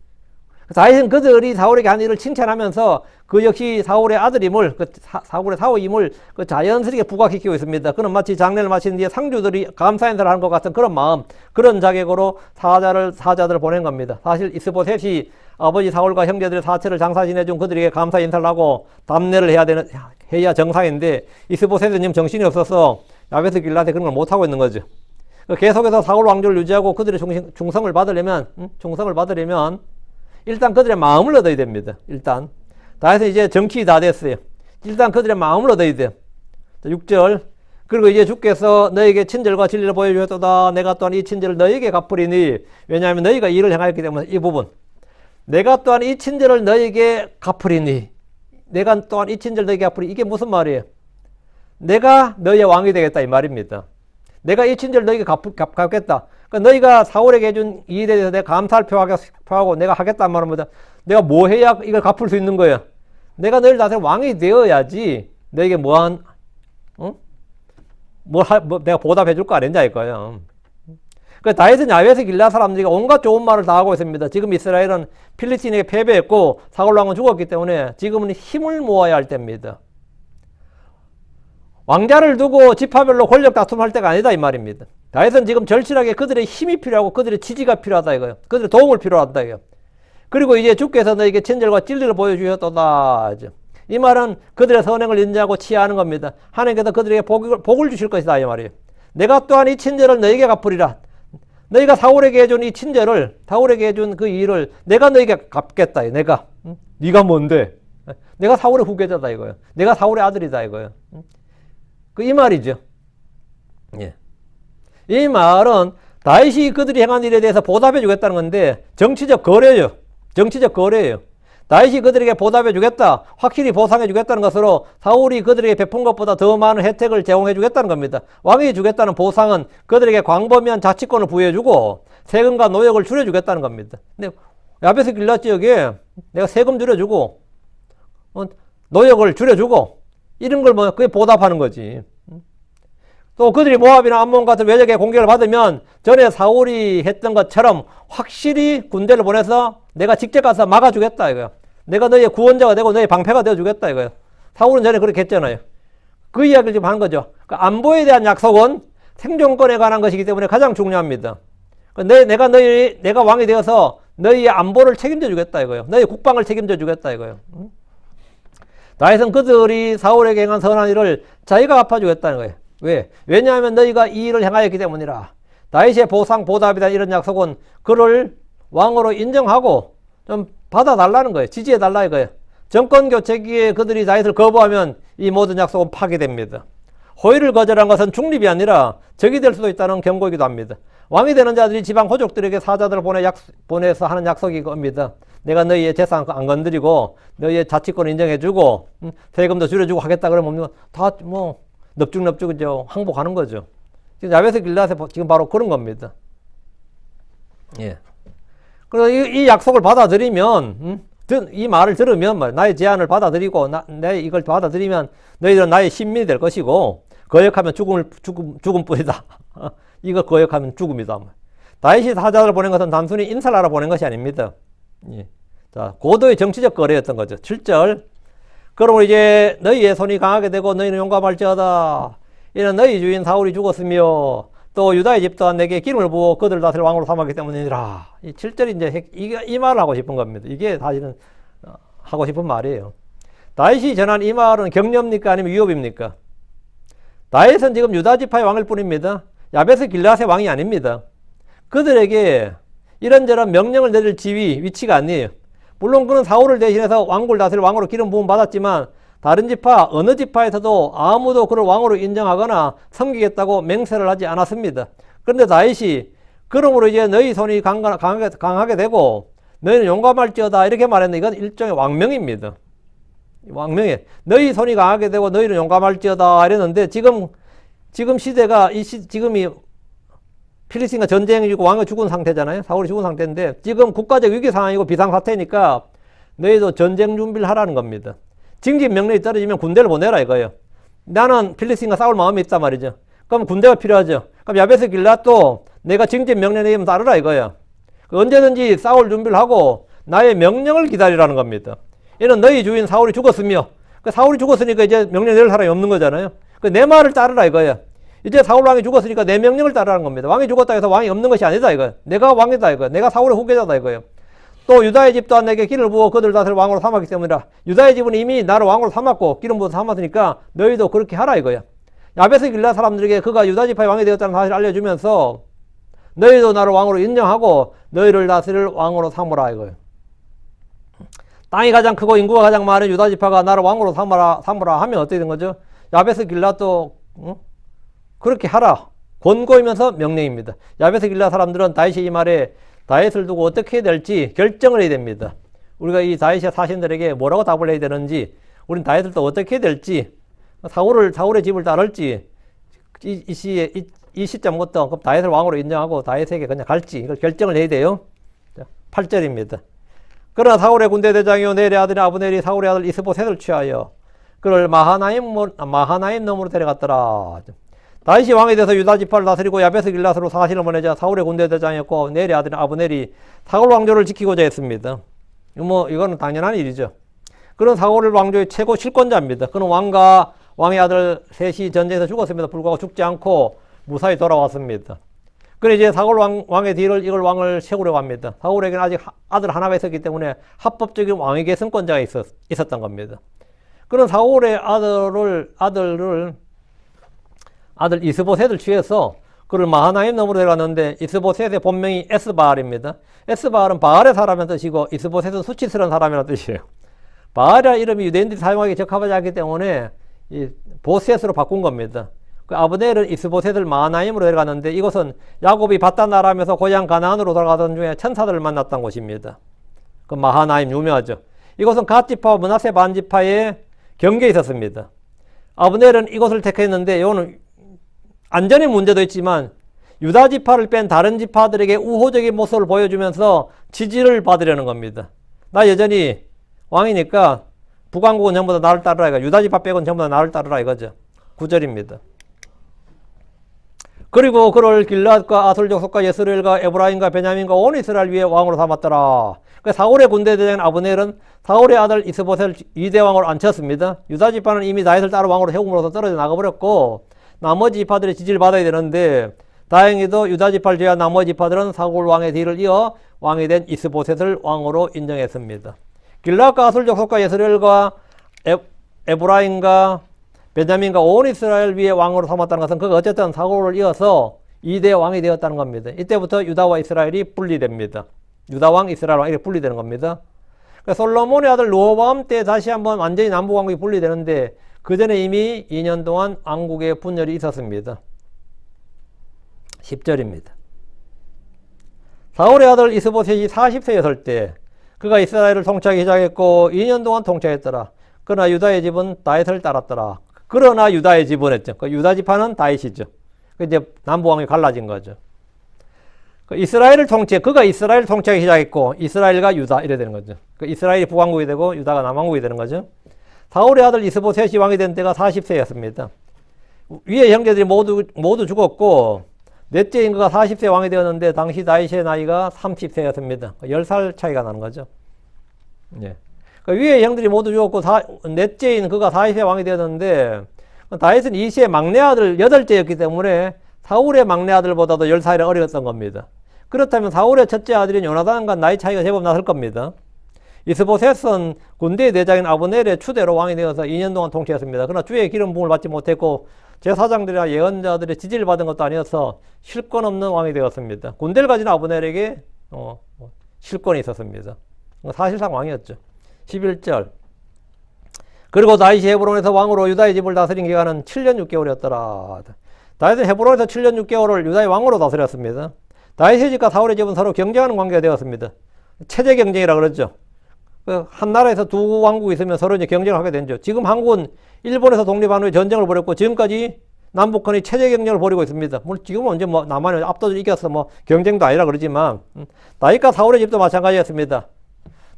다윗은 그들이 사울에게 한 일을 칭찬하면서 그 역시 사울의 아들임을 사울의 사위임을 자연스럽게 부각시키고 있습니다. 그는 마치 장례를 마친 뒤에 상주들이 감사 인사를 하는 것 같은 그런 마음, 그런 자격으로 사자들을 보낸 겁니다. 사실 이스보셋이 아버지 사울과 형제들의 사체를 장사 지내준 그들에게 감사 인사를 하고 답례를 해야 정상인데 이스보셋은 지금 정신이 없어서 야베스 길앗에 그런 걸 못하고 있는 거죠. 계속해서 사울 왕조를 유지하고 그들의 충성을 받으려면 일단 그들의 마음을 얻어야 됩니다. 일단 다윗은 이제 정치 다 됐어요. 일단 그들의 마음을 얻어야 돼요. 6절 그리고 이제 주께서 너에게 친절과 진리를 보여주었도다. 내가 또한 이 친절을 너에게 갚으리니 왜냐하면 너희가 이 일을 행하였기 때문에. 이 부분 내가 또한 이 친절을 너에게 갚으리니 내가 또한 이 친절을 너에게 갚으리니 이게 무슨 말이에요? 내가 너희의 왕이 되겠다 이 말입니다. 내가 이 친절을 너희에게 갚겠다. 그러니까 너희가 사울에게 해준 이 일에 대해서 내가 감사를 표하고 내가 하겠다는 말은 뭐다? 내가 뭐 해야 이걸 갚을 수 있는 거야? 내가 너희를 다스릴 왕이 되어야지 너에게 내가 보답해 줄 거 아니냐 이거야. 그 다윗은 야베스 길앗 사람들이 온갖 좋은 말을 다 하고 있습니다. 지금 이스라엘은 필리스틴에게 패배했고 사울 왕은 죽었기 때문에 지금은 힘을 모아야 할 때입니다. 왕자를 두고 지파별로 권력 다툼할 때가 아니다 이 말입니다. 다윗은 지금 절실하게 그들의 힘이 필요하고 그들의 지지가 필요하다 이거예요. 그들의 도움을 필요하다 이거예요. 그리고 이제 주께서 너에게 친절과 진리를 보여주셨도다. 이 말은 그들의 선행을 인정하고 치하하는 겁니다. 하나님께서 그들에게 복을 주실 것이다 이 말이에요. 내가 또한 이 친절을 너에게 갚으리라. 너희가 사울에게 해준 이 친절을, 사울에게 해준 그 일을 내가 너에게 갚겠다. 내가. 네가 뭔데? 내가 사울의 후계자다 이거예요. 내가 사울의 아들이다 이거예요. 이 말이죠. 예. 이 말은 다윗이 그들이 행한 일에 대해서 보답해 주겠다는 건데 정치적 거래예요. 정치적 거래예요. 다윗이 그들에게 보답해 주겠다, 확실히 보상해 주겠다는 것으로 사울이 그들에게 베푼 것보다 더 많은 혜택을 제공해 주겠다는 겁니다. 왕이 주겠다는 보상은 그들에게 광범위한 자치권을 부여해 주고 세금과 노역을 줄여 주겠다는 겁니다. 근데 야베스 길앗 지역에 내가 세금 줄여주고 노역을 줄여주고 이런 걸 그게 보답하는 거지. 또 그들이 모압이나 암몬 같은 외적의 공격을 받으면 전에 사울이 했던 것처럼 확실히 군대를 보내서 내가 직접 가서 막아주겠다 이거야. 내가 너희의 구원자가 되고 너희의 방패가 되어주겠다 이거야. 사울은 전에 그렇게 했잖아요. 그 이야기를 지금 하는 거죠. 그 안보에 대한 약속은 생존권에 관한 것이기 때문에 가장 중요합니다. 내가 왕이 되어서 너희의 안보를 책임져 주겠다 이거예요. 너희의 국방을 책임져 주겠다 이거예요. 다윗은 그들이 사울에게 행한 선한 일을 자기가 갚아주겠다는 거예요. 왜? 왜냐하면 너희가 이 일을 행하였기 때문이라. 다윗의 보상, 보답에 대한 이런 약속은 그를 왕으로 인정하고 좀 받아달라는 거예요. 지지해달라 이거예요. 정권 교체기에 그들이 다윗을 거부하면 이 모든 약속은 파괴됩니다. 호의를 거절한 것은 중립이 아니라 적이 될 수도 있다는 경고이기도 합니다. 왕이 되는 자들이 지방 호족들에게 사자들을 보내서 하는 약속이 겁니다. 내가 너희의 재산 안 건드리고 너희의 자치권을 인정해주고 세금도 줄여주고 하겠다 그러면 다 넙죽넙죽 항복하는 거죠. 지금 야베스 길앗에 지금 바로 그런 겁니다. 예. 그래서 이 약속을 받아들이면 이 말을 들으면 나의 제안을 받아들이고 내 이걸 받아들이면 너희들은 나의 신민이 될 것이고 거역하면 죽음뿐이다. 이거 거역하면 죽음이다. 다윗이 사자를 보낸 것은 단순히 인사를 하러 보낸 것이 아닙니다. 예. 자, 고도의 정치적 거래였던 거죠. 7절. 그러므로 이제 너희의 손이 강하게 되고 너희는 용감할지어다. 이는 너희 주인 사울이 죽었으며 또 유다의 집 또한 내게 기름을 부어 그들을 다스릴 왕으로 삼았기 때문이니라. 이 7절이 이제 이 말을 하고 싶은 겁니다. 이게 사실은 하고 싶은 말이에요. 다윗이 전한 이 말은 격려입니까 아니면 위협입니까? 다윗은 지금 유다 지파의 왕일 뿐입니다. 야베스 길앗의 왕이 아닙니다. 그들에게 이런저런 명령을 내릴 지위, 위치가 아니에요. 물론 그는 사울을 대신해서 왕국을 다스릴 왕으로 기름 부음 받았지만 다른 지파, 어느 지파에서도 아무도 그를 왕으로 인정하거나 섬기겠다고 맹세를 하지 않았습니다. 그런데 다윗이 그러므로 이제 너희 손이 강하게 되고 너희는 용감할지어다 이렇게 말했는데 이건 일종의 왕명입니다. 왕명이에요. 너희 손이 강하게 되고 너희는 용감할지어다 이랬는데 지금 시대가 지금이 필리스틴과 전쟁이 있고 왕이 죽은 상태잖아요. 사울이 죽은 상태인데 지금 국가적 위기 상황이고 비상사태니까 너희도 전쟁 준비를 하라는 겁니다. 징집 명령이 떨어지면 군대를 보내라 이거예요. 나는 필리스틴과 싸울 마음이 있단 말이죠. 그럼 군대가 필요하죠. 그럼 야베스 길랏도 내가 징집 명령 내리면 따르라 이거야. 언제든지 싸울 준비를 하고 나의 명령을 기다리라는 겁니다. 이는 너희 주인 사울이 죽었으며, 사울이 죽었으니까 이제 명령 내릴 사람이 없는 거잖아요. 내 말을 따르라 이거야. 이제 사울 왕이 죽었으니까 내 명령을 따르라는 겁니다. 왕이 죽었다 해서 왕이 없는 것이 아니다 이거야. 내가 왕이다 이거야. 내가 사울의 후계자다 이거예요. 또 유다의 집 또한 내게 기름을 부어 그들 다스릴 왕으로 삼았기 때문이라. 유다의 집은 이미 나를 왕으로 삼았고 기름 부어 삼았으니까 너희도 그렇게 하라 이거야. 야베스 길랏 사람들에게 그가 유다 지파의 왕이 되었다는 사실을 알려주면서 너희도 나를 왕으로 인정하고 너희를 다스릴 왕으로 삼으라 이거예요. 땅이 가장 크고 인구가 가장 많은 유다 지파가 나를 왕으로 삼으라 하면 어떻게 된 거죠? 야베스 길랏도 그렇게 하라. 권고이면서 명령입니다. 야베스 길랏 사람들은 다윗이 이 말에 다윗을 두고 어떻게 해야 될지 결정을 해야 됩니다. 우리가 이 다윗의 사신들에게 뭐라고 답을 해야 되는지, 우린 다윗을 또 어떻게 해야 될지, 사울의 집을 따를지, 이 시점부터 다윗을 왕으로 인정하고 다윗에게 그냥 갈지, 이걸 결정을 해야 돼요. 8절입니다. 그러나 사울의 군대 대장이요 넬의 아들인 아브넬이 사울의 아들 이스보셋을 취하여 그를 마하나임 넘으로 데려갔더라. 다윗이 왕이 돼서 유다 지파를 다스리고 야베스 길랏으로 사신을 보내자 사울의 군대 대장이었고 넬의 아들인 아브넬이 사울 왕조를 지키고자 했습니다. 이거는 당연한 일이죠. 그런 사울 왕조의 최고 실권자입니다. 그는 왕의 아들 셋이 전쟁에서 죽었음에도 불구하고 죽지 않고 무사히 돌아왔습니다. 그래 이제 사울 왕의 뒤를 이걸 왕을 세우려고 합니다. 사울에게는 아직 아들 하나가 있었기 때문에 합법적인 왕위 계승권자가 있었던 겁니다. 그런 사울의 아들 이스보셋을 취해서 그를 마하나임 넘으로 데려갔는데 이스보셋의 본명이 에스바알입니다. 에스바알은 바알의 사람이라는 뜻이고 이스보셋은 수치스러운 사람이라는 뜻이에요. 바알이라는 이름이 유대인들이 사용하기 적합하지 않기 때문에 이 보셋으로 바꾼 겁니다. 그 아브넬은 이스보셋을 마하나임으로 데려갔는데 이곳은 야곱이 바단 아람에서 고향 가나안으로 돌아가던 중에 천사들을 만났던 곳입니다. 그 마하나임 유명하죠. 이곳은 갓지파와 므낫세 반지파의 경계에 있었습니다. 아브넬은 이곳을 택했는데 이거는 안전의 문제도 있지만 유다 지파를 뺀 다른 지파들에게 우호적인 모습을 보여주면서 지지를 받으려는 겁니다. 나 여전히 왕이니까 북왕국은 전부 다 나를 따르라 이거. 유다 지파 빼고는 전부 다 나를 따르라 이거죠. 9절입니다. 그리고 그를 길랏과 아솔 족속과 예스르엘과 에브라임과 베냐민과 온 이스라엘 위에 왕으로 삼았더라. 사울의 군대 대장인 아브넬은 사울의 아들 이스보셋을 2대 왕으로 앉혔습니다. 유다 지파는 이미 다윗을 따로 왕으로 세움으로써 떨어져 나가버렸고 나머지 지파들의 지지를 받아야 되는데 다행히도 유다 지파를 제외한 나머지 지파들은 사울 왕의 뒤를 이어 왕이 된 이스보셋을 왕으로 인정했습니다. 길랏과 아솔 족속과 예스르엘과 에브라임과 베냐민과 온 이스라엘 위에 왕으로 삼았다는 것은 그가 어쨌든 사울을 이어서 2대 왕이 되었다는 겁니다. 이때부터 유다와 이스라엘이 분리됩니다. 유다왕, 이스라엘왕 이렇게 분리되는 겁니다. 솔로몬의 아들 르호보암 때 다시 한번 완전히 남북왕국이 분리되는데 그 전에 이미 2년 동안 왕국의 분열이 있었습니다. 10절입니다. 사울의 아들 이스보셋이 40세였을 때 그가 이스라엘을 통치하기 시작했고 2년 동안 통치했더라. 그러나 유다의 집은 다윗을 따랐더라. 그러나 유다의 집은 했죠. 유다 지파는 다윗이죠. 이제 남북왕이 갈라진 거죠. 그가 이스라엘을 통치하기 시작했고 이스라엘과 유다 이래 되는 거죠. 이스라엘이 북왕국이 되고 유다가 남왕국이 되는 거죠. 사울의 아들 이스보셋이 왕이 된 때가 40세였습니다. 위의 형제들이 모두 죽었고 넷째인 그가 40세 왕이 되었는데 당시 다윗의 나이가 30세였습니다. 10살 차이가 나는 거죠. 예. 위의 형들이 모두 죽었고 넷째인 그가 40세 왕이 되었는데 다윗은 이시의 막내 아들 8째였기 때문에 사울의 막내 아들보다도 10살이 어렸던 겁니다. 그렇다면 사울의 첫째 아들인 요나단과 나이 차이가 제법 났을 겁니다. 이스보셋은 군대의 대장인 아브넬의 추대로 왕이 되어서 2년 동안 통치했습니다. 그러나 주의 기름 부음을 받지 못했고 제사장들이나 예언자들의 지지를 받은 것도 아니어서 실권 없는 왕이 되었습니다. 군대를 가진 아브넬에게 실권이 있었습니다. 사실상 왕이었죠. 11절. 그리고 다윗이 헤브론에서 왕으로 유다의 집을 다스린 기간은 7년 6개월이었더라. 다윗은 헤브론에서 7년 6개월을 유다의 왕으로 다스렸습니다. 다윗의 집과 사울의 집은 서로 경쟁하는 관계가 되었습니다. 체제 경쟁이라 그러죠. 한 나라에서 두 왕국이 있으면 서로 이제 경쟁을 하게 되죠. 지금 한국은 일본에서 독립한 후에 전쟁을 벌였고 지금까지 남북한이 체제 경쟁을 벌이고 있습니다. 물론 지금은 언제 남한이 압도적으로 이겨서 경쟁도 아니라 그러지만 다윗과 사울의 집도 마찬가지였습니다.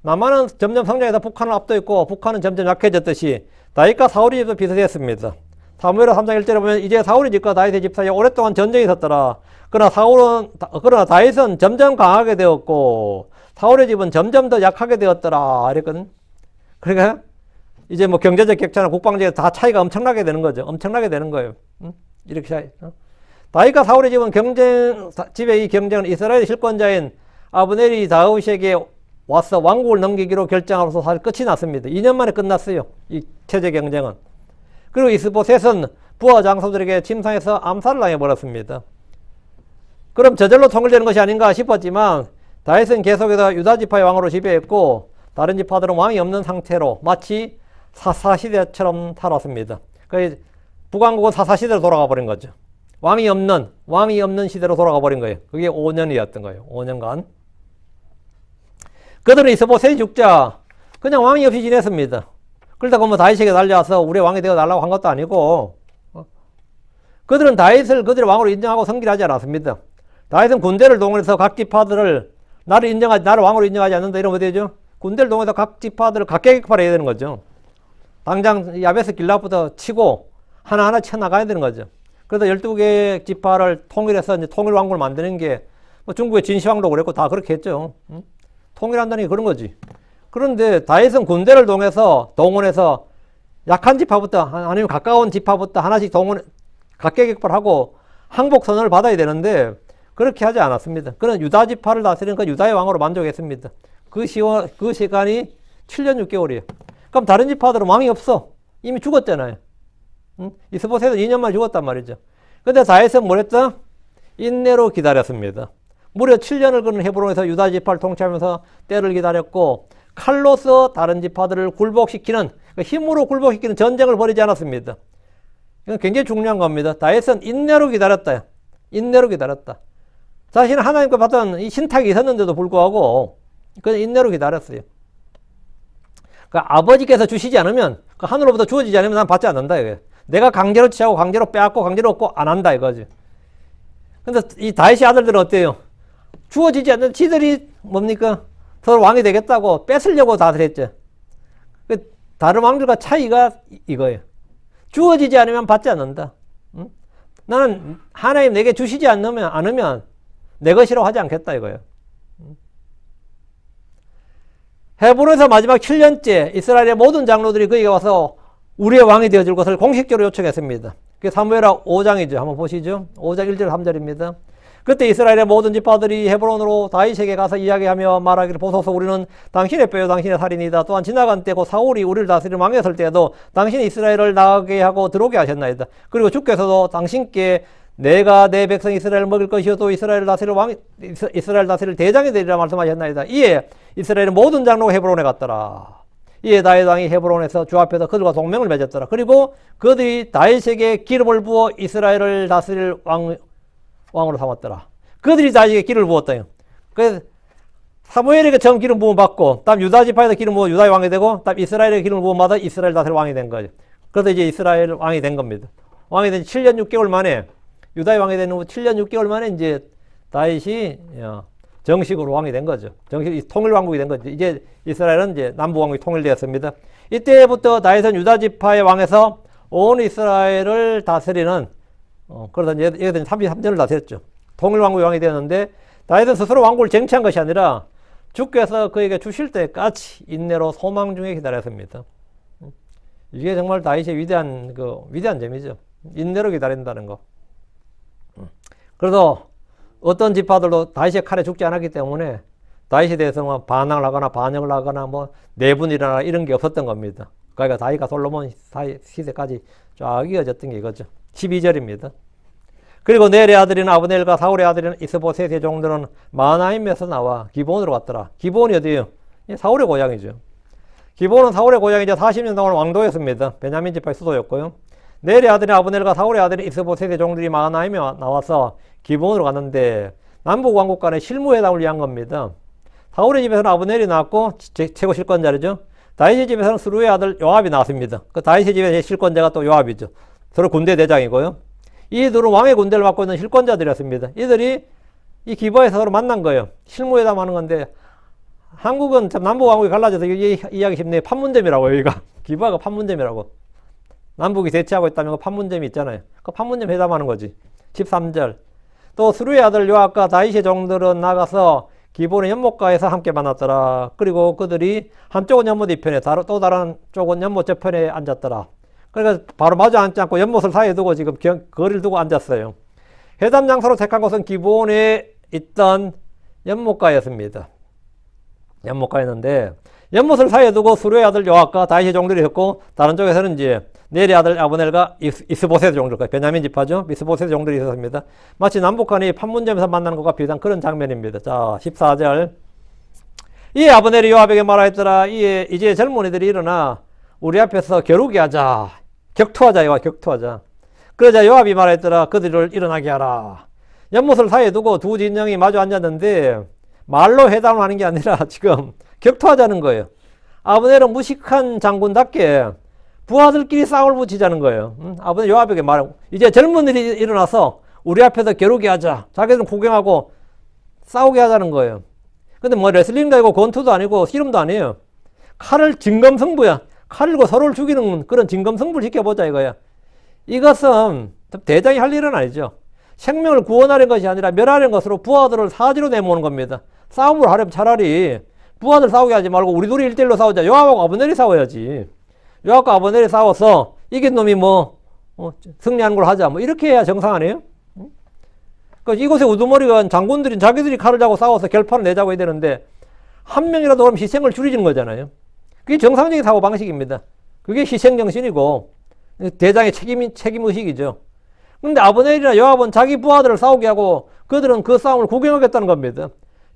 남한은 점점 성장해서 북한을 앞도 있고 북한은 점점 약해졌듯이 다윗과 사울의 집도 비슷했습니다. 사무엘하 3장 1절에 보면 이제 사울의 집과 다윗의 집 사이에 오랫동안 전쟁이 있었더라. 그러나 다윗은 점점 강하게 되었고 사울의 집은 점점 더 약하게 되었더라. 이랬거든. 그러니까 이제 뭐 경제적 격차나 국방적인 다 차이가 엄청나게 되는 거죠. 엄청나게 되는 거예요. 이렇게 차이. 다윗과 사울의 집은 집의 이 경쟁은 이스라엘의 실권자인 아브넬이 다윗에게 와서 왕국을 넘기기로 결정하고서 사실 끝이 났습니다. 2년 만에 끝났어요. 이 체제 경쟁은. 그리고 이스보셋은 부하 장소들에게 침상해서 암살을 당해버렸습니다. 그럼 저절로 통일되는 것이 아닌가 싶었지만 다윗은 계속해서 유다 지파의 왕으로 지배했고 다른 지파들은 왕이 없는 상태로 마치 사사시대처럼 살았습니다. 그래서 북왕국은 사사시대로 돌아가 버린 거죠. 왕이 없는 시대로 돌아가 버린 거예요. 그게 5년이었던 거예요. 5년간. 그들은 이스보셋이 죽자 그냥 왕이 없이 지냈습니다. 그러다가 뭐 다윗에게 달려와서 우리 왕이 되어 달라고 한 것도 아니고 그들은 다윗을 그들의 왕으로 인정하고 섬기하지 않았습니다. 다윗은 군대를 동원해서 각 지파들을 나를 왕으로 인정하지 않는다 이러면 되죠. 군대를 동원해서 각 지파들을 각계격파를 해야 되는 거죠. 당장 야베스 길라부터 치고 하나하나 쳐나가야 되는 거죠. 그래서 12개 지파를 통일해서 이제 통일왕국을 만드는 게 뭐 중국의 진시황도 그랬고 다 그렇게 했죠. 통일한다는 게 그런 거지. 그런데 다윗은 군대를 동원해서 약한 지파부터 아니면 가까운 지파부터 하나씩 각계격파를 하고 항복선언을 받아야 되는데 그렇게 하지 않았습니다. 그는 유다 지파를 다스리는 그 유다의 왕으로 만족했습니다. 그 시간이 7년 6개월이에요. 그럼 다른 지파들은 왕이 없어. 이미 죽었잖아요. 이스보셋은 2년 만에 죽었단 말이죠. 근데 다윗은 뭘 했다? 인내로 기다렸습니다. 무려 7년을 그는 헤브론에서 유다 지파를 통치하면서 때를 기다렸고 칼로서 다른 지파들을 굴복시키는 힘으로 굴복시키는 전쟁을 벌이지 않았습니다. 이건 굉장히 중요한 겁니다. 다윗은 인내로 기다렸다. 인내로 기다렸다. 자신은 하나님과 받은 이 신탁이 있었는데도 불구하고 그냥 인내로 기다렸어요. 그러니까 아버지께서 주시지 않으면 그 하늘로부터 주어지지 않으면 난 받지 않는다 이거예요. 내가 강제로 취하고 강제로 빼앗고 강제로 얻고 안 한다 이거지. 근데 이 다윗의 아들들은 어때요? 주어지지 않는 지들이 뭡니까? 서로 왕이 되겠다고 뺏으려고 다스렸죠. 다른 왕들과 차이가 이거예요. 주어지지 않으면 받지 않는다. 나는 하나님 내게 주시지 않으면 내 것이라고 하지 않겠다 이거예요. 헤브론에서 마지막 7년째 이스라엘의 모든 장로들이 그에게 와서 우리의 왕이 되어줄 것을 공식적으로 요청했습니다. 그게 사무엘하 5장이죠. 한번 보시죠. 5장 1절 3절입니다. 그때 이스라엘의 모든 지파들이 헤브론으로 다윗에게 가서 이야기하며 말하기를 보소서 우리는 당신의 뼈요 당신의 살인이다. 또한 지나간 때 곧 사울이 우리를 다스리는 왕이었을 때에도 당신이 이스라엘을 나가게 하고 들어오게 하셨나이다. 그리고 주께서도 당신께 내가 내 백성 이스라엘을 먹일 것이요 또 이스라엘 다스릴 대장이 되리라 말씀하셨나이다. 이에 이스라엘의 모든 장로가 헤브론에 갔더라. 이에 다윗 왕이 헤브론에서 주 앞에서 그들과 동맹을 맺었더라. 그리고 그들이 다윗에게 기름을 부어 이스라엘을 다스릴 왕으로 삼았더라. 그들이 다윗에게 기름을 부었다요. 그래서 사무엘에게 처음 기름 부음 받고, 다음 유다 지파에서 기름 부어 유다의 왕이 되고, 다음 이스라엘에게 기름을 부음 받아 이스라엘 다스릴 왕이 된 거죠. 그래서 이제 이스라엘 왕이 된 겁니다. 왕이 된 7년 6개월 만에 유다의 왕이 된 후 7년 6개월 만에 이제 다윗이 정식으로 왕이 된 거죠. 정식 통일 왕국이 된 거죠. 이제 이스라엘은 이제 남부 왕국이 통일되었습니다. 이때부터 다윗은 유다 지파의 왕에서 온 이스라엘을 다스리는 그러다 이제 얘들은 33년을 다스렸죠. 통일 왕국의 왕이 되었는데 다윗은 스스로 왕국을 쟁취한 것이 아니라 주께서 그에게 주실 때까지 인내로 소망 중에 기다렸습니다. 이게 정말 다윗의 위대한 점이죠. 인내로 기다린다는 거. 그래서 어떤 지파들도 다윗의 칼에 죽지 않았기 때문에 다윗에 대해서 반항을 하거나 반역을 하거나 뭐 내분이나 이런 게 없었던 겁니다. 그러니까 다윗과 솔로몬 시대까지 쫙 이어졌던 게 이거죠. 12절입니다. 그리고 넬의 아들인 아브넬과 사울의 아들인 이스보셋의 종들은 마하나임에서 나와 기브온으로 갔더라. 기브온이 어디예요? 사울의 고향이죠. 기브온은 사울의 고향이자 40년 동안 왕도였습니다. 베냐민 지파의 수도였고요. 넬의 아들인 아브넬과 사울의 아들인 이스보셋의 종들이 마하나임에 나와서 기브온으로 갔는데 남북 왕국 간의 실무회담을 위한 겁니다. 사울의 집에서는 아브넬이 나왔고 최고 실권자죠. 다윗의 집에서는 스루의 아들 요압이 나왔습니다. 그 다윗의 집의 실권자가 또 요압이죠. 서로 군대 대장이고요. 이들은 왕의 군대를 맡고 있는 실권자들이었습니다. 이들이 이 기브아에서 서로 만난 거예요. 실무회담 하는 건데 한국은 참 남북왕국이 갈라져서 이해하기 쉽네요. 판문점이라고 여기가. 기부하가 판문점이라고. 남북이 대치하고 있다면 그 판문점이 있잖아요. 그 판문점 회담하는 거지. 13절. 또 수루의 아들 요압과 다윗의 종들은 나가서 기본의 연못가에서 함께 만났더라. 그리고 그들이 한쪽은 연못 이편에 또 다른 쪽은 연못 저편에 앉았더라. 그러니까 바로 마주 앉지 않고 연못을 사이에 두고 지금 거리를 두고 앉았어요. 회담 장소로 택한 곳은 기본에 있던 연못가였습니다. 연못가였는데 연못을 사이에 두고 수루의 아들 요압과 다윗의 종들이 있었고 다른 쪽에서는 이제 네리 아들 아브넬과 이스보셋 종들, 베냐민 지파죠. 이스보셋 종들이 있었습니다. 마치 남북한이 판문점에서 만나는 것과 비슷한 그런 장면입니다. 자, 14절. 이에 아브넬이 요압에게 말하였더라. 이제 젊은이들이 일어나 우리 앞에서 겨루기 하자. 격투하자. 이거 격투하자. 그러자 요압이 말하였더라. 그들을 일어나게 하라. 연못을 사이에 두고 두 진영이 마주 앉았는데 말로 회담을 하는 게 아니라 지금 격투하자는 거예요. 아브넬은 무식한 장군답게 부하들끼리 싸움을 붙이자는 거예요. 아버지 요압에게 말하고 이제 젊은이들이 일어나서 우리 앞에서 겨루기 하자. 자기들은 구경하고 싸우게 하자는 거예요. 근데 뭐 레슬링도 아니고 권투도 아니고 씨름도 아니에요. 칼을 진검승부야. 칼을 들고 서로를 죽이는 그런 진검승부를 지켜보자 이거야. 이것은 대장이 할 일은 아니죠. 생명을 구원하려는 것이 아니라 멸하려는 것으로 부하들을 사지로 내모는 겁니다. 싸움을 하려면 차라리 부하들 싸우게 하지 말고 우리 둘이 1대1로 싸우자. 요압하고 아브넬이 싸워야지. 요압과 아브넬이 싸워서 이긴 놈이 승리하는 걸 하자. 이렇게 해야 정상 아니에요? 그러니까 이곳에 우두머리가 장군들이 자기들이 칼을 잡고 싸워서 결판을 내자고 해야 되는데 한 명이라도 그럼 희생을 줄이는 거잖아요. 그게 정상적인 사고 방식입니다. 그게 희생 정신이고 대장의 책임의식이죠. 근데 아브넬이나 요압은 자기 부하들을 싸우게 하고 그들은 그 싸움을 구경하겠다는 겁니다.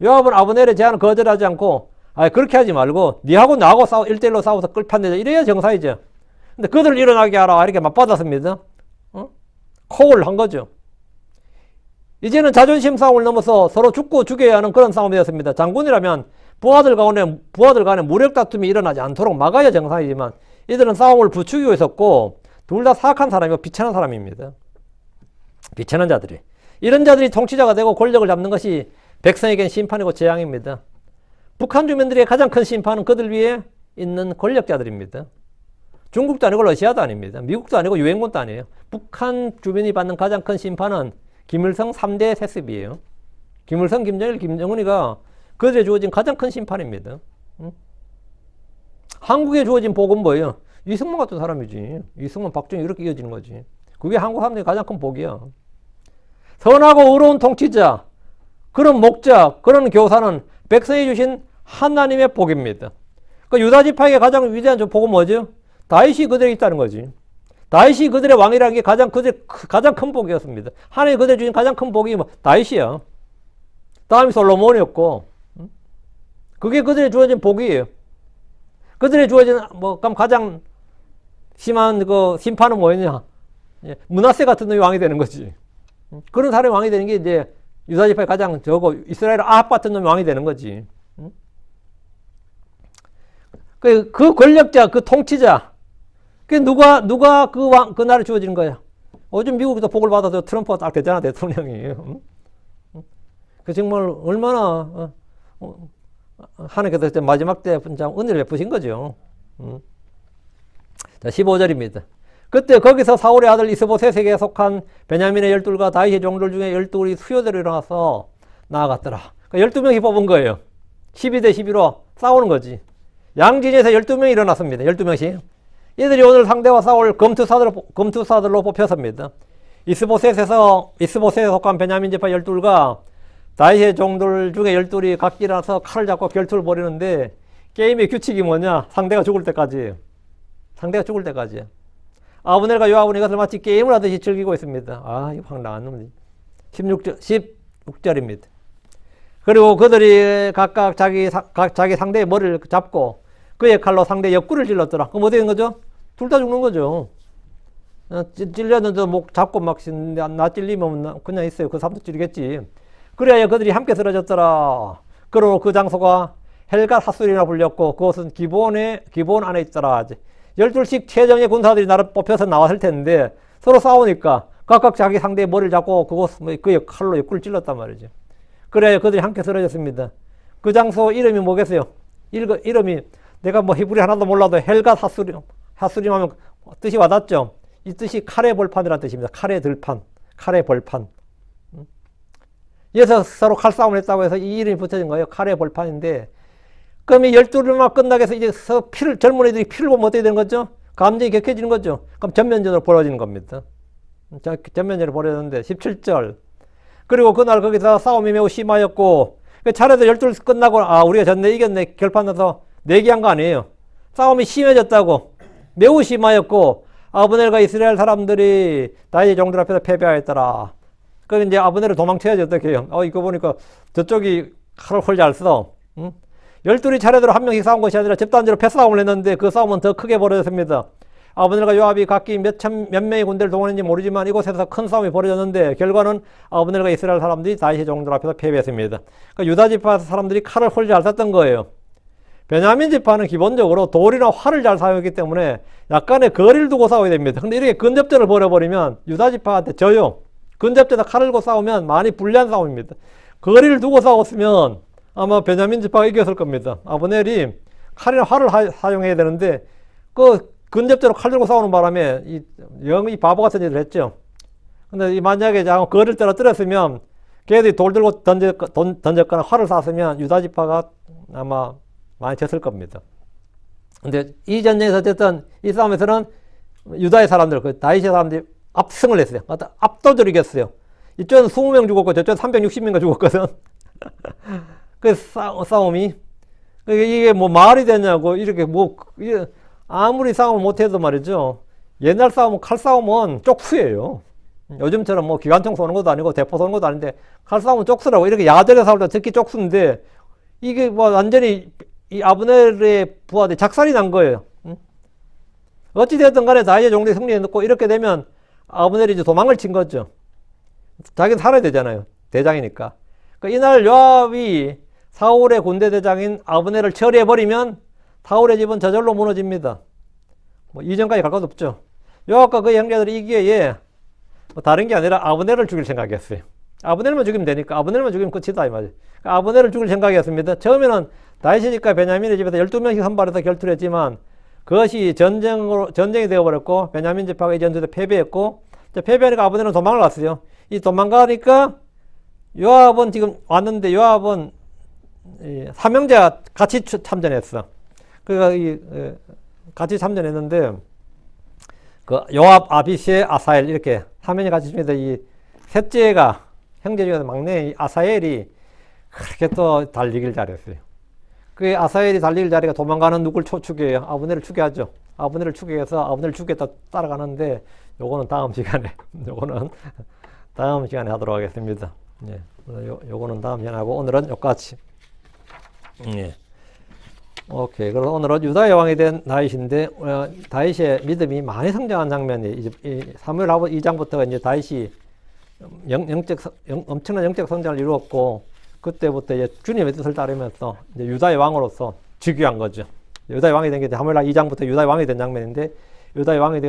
요압은 아브넬의 제안을 거절하지 않고 그렇게 하지 말고 니하고 나하고 1대1로 싸워서 끌판 내자. 이래야 정상이죠. 근데 그들을 일어나게 하라. 이렇게 맞받았습니다. 콜을 한 거죠. 이제는 자존심 싸움을 넘어서 서로 죽고 죽여야 하는 그런 싸움이 되었습니다. 장군이라면 부하들 간에 무력 다툼이 일어나지 않도록 막아야 정상이지만 이들은 싸움을 부추기고 있었고 둘 다 사악한 사람이고 비천한 사람입니다. 비천한 자들이. 이런 자들이 통치자가 되고 권력을 잡는 것이 백성에겐 심판이고 재앙입니다. 북한 주민들의 가장 큰 심판은 그들 위에 있는 권력자들입니다. 중국도 아니고 러시아도 아닙니다. 미국도 아니고 유엔군도 아니에요. 북한 주민이 받는 가장 큰 심판은 김일성 3대 세습이에요. 김일성, 김정일, 김정은이가 그들에 주어진 가장 큰 심판입니다. 한국에 주어진 복은 뭐예요? 이승만 같은 사람이지. 이승만, 박정희 이렇게 이어지는 거지. 그게 한국 사람들의 가장 큰 복이야. 선하고 의로운 통치자, 그런 목자, 그런 교사는 백성이 주신 하나님의 복입니다. 그 유다 지파에게 가장 위대한 복은 뭐죠? 다윗이 그들에 있다는 거지. 다윗이 그들의 왕이라는 게 가장 큰 복이었습니다. 하나님이 그들에 주신 가장 큰 복이 다윗이야. 다음이 솔로몬이었고, 그게 그들에 주어진 복이에요. 그들에 주어진 그럼 가장 심한 그 심판은 뭐였냐? 므낫세 같은 놈이 왕이 되는 거지. 그런 사람이 왕이 되는 게 이제 유다 지파의 가장 이스라엘 아합 같은 놈이 왕이 되는 거지. 그 권력자, 그 통치자, 누가 그 나라에 주어지는 거야? 요즘 미국에서 복을 받아서 트럼프가 딱 됐잖아, 대통령이. 그 정말 얼마나, 하나님께서 마지막 때 은혜를 베푸신 거죠. 자, 15절입니다. 그때 거기서 사울의 아들 이스보셋에게 속한 베냐민의 12과 다윗의 종들 중에 12이 수요대로 일어나서 나아갔더라. 그러니까 12명이 뽑은 거예요. 12대 11로 싸우는 거지. 양진에서 12명이 일어났습니다. 12명씩. 이들이 오늘 상대와 싸울 검투사들로 뽑혔습니다. 이스보셋에 속한 베냐민 지파 12과 다윗의 종들 중에 12이 각기 일어나서 칼을 잡고 결투를 벌이는데 게임의 규칙이 뭐냐? 상대가 죽을 때까지예요. 상대가 죽을 때까지예요. 아브넬과 요압은 이것을 마치 게임을 하듯이 즐기고 있습니다. 이거 확 나간 놈이. 16절입니다. 그리고 그들이 각각 자기 상대의 머리를 잡고 그의 칼로 상대의 옆구리를 찔렀더라. 그럼 어떻게 된 거죠? 둘 다 죽는 거죠. 찔렸는데 목 잡고 막 나 찔리면 그냥 있어요. 그 사람도 찔리겠지. 그래야 그들이 함께 쓰러졌더라. 그리고 그 장소가 헬갈 핫술이라 불렸고 그것은 기본 안에 있더라. 12씩 최정예 군사들이 나를 뽑혀서 나왔을 텐데 서로 싸우니까 각각 자기 상대의 머리를 잡고 그의 칼로 옆구리를 찔렀단 말이죠. 그래야 그들이 함께 쓰러졌습니다. 그 장소 이름이 뭐겠어요? 이름이 내가 뭐 히브리 하나도 몰라도 헬갓 하수림 하면 뜻이 와닿죠? 이 뜻이 칼의 벌판이라는 뜻입니다. 칼의 들판, 칼의 벌판. 그래서 서로 칼싸움을 했다고 해서 이 이름이 붙여진 거예요. 칼의 벌판인데, 그럼 이 12일만 끝나게 해서 이제 젊은 애들이 피를 보면 어떻게 되는 거죠? 감정이 격해지는 거죠. 그럼 전면전으로 벌어지는 겁니다. 전면전으로 벌어졌는데, 17절. 그리고 그날 거기서 싸움이 매우 심하였고, 차례도 12일 끝나고, 우리가 졌네, 이겼네, 결판 나서 내기한 거 아니에요. 싸움이 심해졌다고. 매우 심하였고, 아브넬과 이스라엘 사람들이 다윗의 종들 앞에서 패배하였더라. 그럼 이제 아브넬을 도망쳐야지 어떻게 해요? 이거 보니까 저쪽이 칼을 훨 잘 써. 12이 차례대로 한 명씩 싸운 것이 아니라 집단적으로 패싸움을 했는데 그 싸움은 더 크게 벌어졌습니다. 아브넬과 요압이 각기 몇 명의 군대를 동원했는지 모르지만 이곳에서 큰 싸움이 벌어졌는데 결과는 아브넬과 이스라엘 사람들이 다윗의 종들 앞에서 패배했습니다. 그러니까 유다 지파 사람들이 칼을 훨 잘 썼던 거예요. 베냐민 지파는 기본적으로 돌이나 활을 잘 사용했기 때문에 약간의 거리를 두고 싸워야 됩니다. 근데 이렇게 근접전을 벌여버리면 유다 지파한테 져요. 근접전에 칼을 들고 싸우면 많이 불리한 싸움입니다. 거리를 두고 싸웠으면 아마 베냐민 지파가 이겼을 겁니다. 아브넬이 칼이나 활을 사용해야 되는데 그 근접전으로 칼 들고 싸우는 바람에 이 바보 같은 일을 했죠. 근데 만약에 거리를 떨어뜨렸으면 걔들이 돌 들고 던졌거나 활을 쐈으면 유다 지파가 아마 많이 졌을 겁니다. 근데 이 전쟁에서 어쨌든 이 싸움에서는 유다의 사람들, 다윗의 사람들이 압승을 했어요. 압도적으로 이겼어요. 이쪽은 20명 죽었고 저쪽은 360명가 죽었거든. 그 싸움이 이게 뭐 말이 되냐고. 이렇게 아무리 싸움을 못해도 말이죠. 옛날 싸움은 칼싸움은 쪽수예요. 요즘처럼 뭐 기관총 쏘는 것도 아니고 대포 쏘는 것도 아닌데 칼싸움은 쪽수라고. 이렇게 야전에 싸울 때 특히 쪽수인데 이게 뭐 완전히 이 아브넬의 부하들이 작살이 난 거예요. 어찌되었든 간에 다윗의 종들이 승리했고 이렇게 되면 아브넬이 이제 도망을 친 거죠. 자기는 살아야 되잖아요. 대장이니까. 그러니까 이날 요압이 사울의 군대 대장인 아브넬을 처리해버리면 사울의 집은 저절로 무너집니다. 뭐 이전까지 갈 것 없죠. 요압과 그 형제들이 이 기회에 뭐 다른 게 아니라 아브넬을 죽일 생각이었어요. 아브넬만 죽이면 되니까. 아브넬만 죽이면 끝이다 이 말이에요. 그러니까 아브넬을 죽일 생각이었습니다. 처음에는 다윗의 집과 베냐민의 집에서 12명씩 선발해서 결투를 했지만 그것이 전쟁이 되어버렸고 베냐민 지파가 이 전투에 패배했고 패배하니까 아브넬은 도망을 갔어요. 이 도망가니까 요압은 지금 왔는데 요압은 삼형제가 같이 참전했어. 그러니까 같이 참전했는데 그 요압, 아비시에, 아사엘 이렇게 삼형제 같이 중에서 이 셋째가 형제 중에서 막내 아사엘이 그렇게 또 달리기를 잘했어요. 그 아사엘이 달리기를 잘해가 도망가는 누굴 추격해요? 아브넬을 추격하죠. 아브넬을 추격해서 아브넬을 죽겠다 따라가는데 요거는 다음 시간에 하도록 하겠습니다. 예. 요거는 다음 시간에 하고 오늘은 여기까지. 예. 오케이. 그래서 오늘은 유다의 왕이 된 다윗인데 다윗의 믿음이 많이 성장한 장면이 이제 사무엘하고 2장부터가 이제 다윗이 엄청난 영적 성장을 이루었고 그때부터 이제 주님의 뜻을 따르면서 이제 유다의 왕으로서 즉위한 거죠. 유다의 왕이 된 게 사무엘하 2장부터 유다의 왕이 된 장면인데 유다의 왕이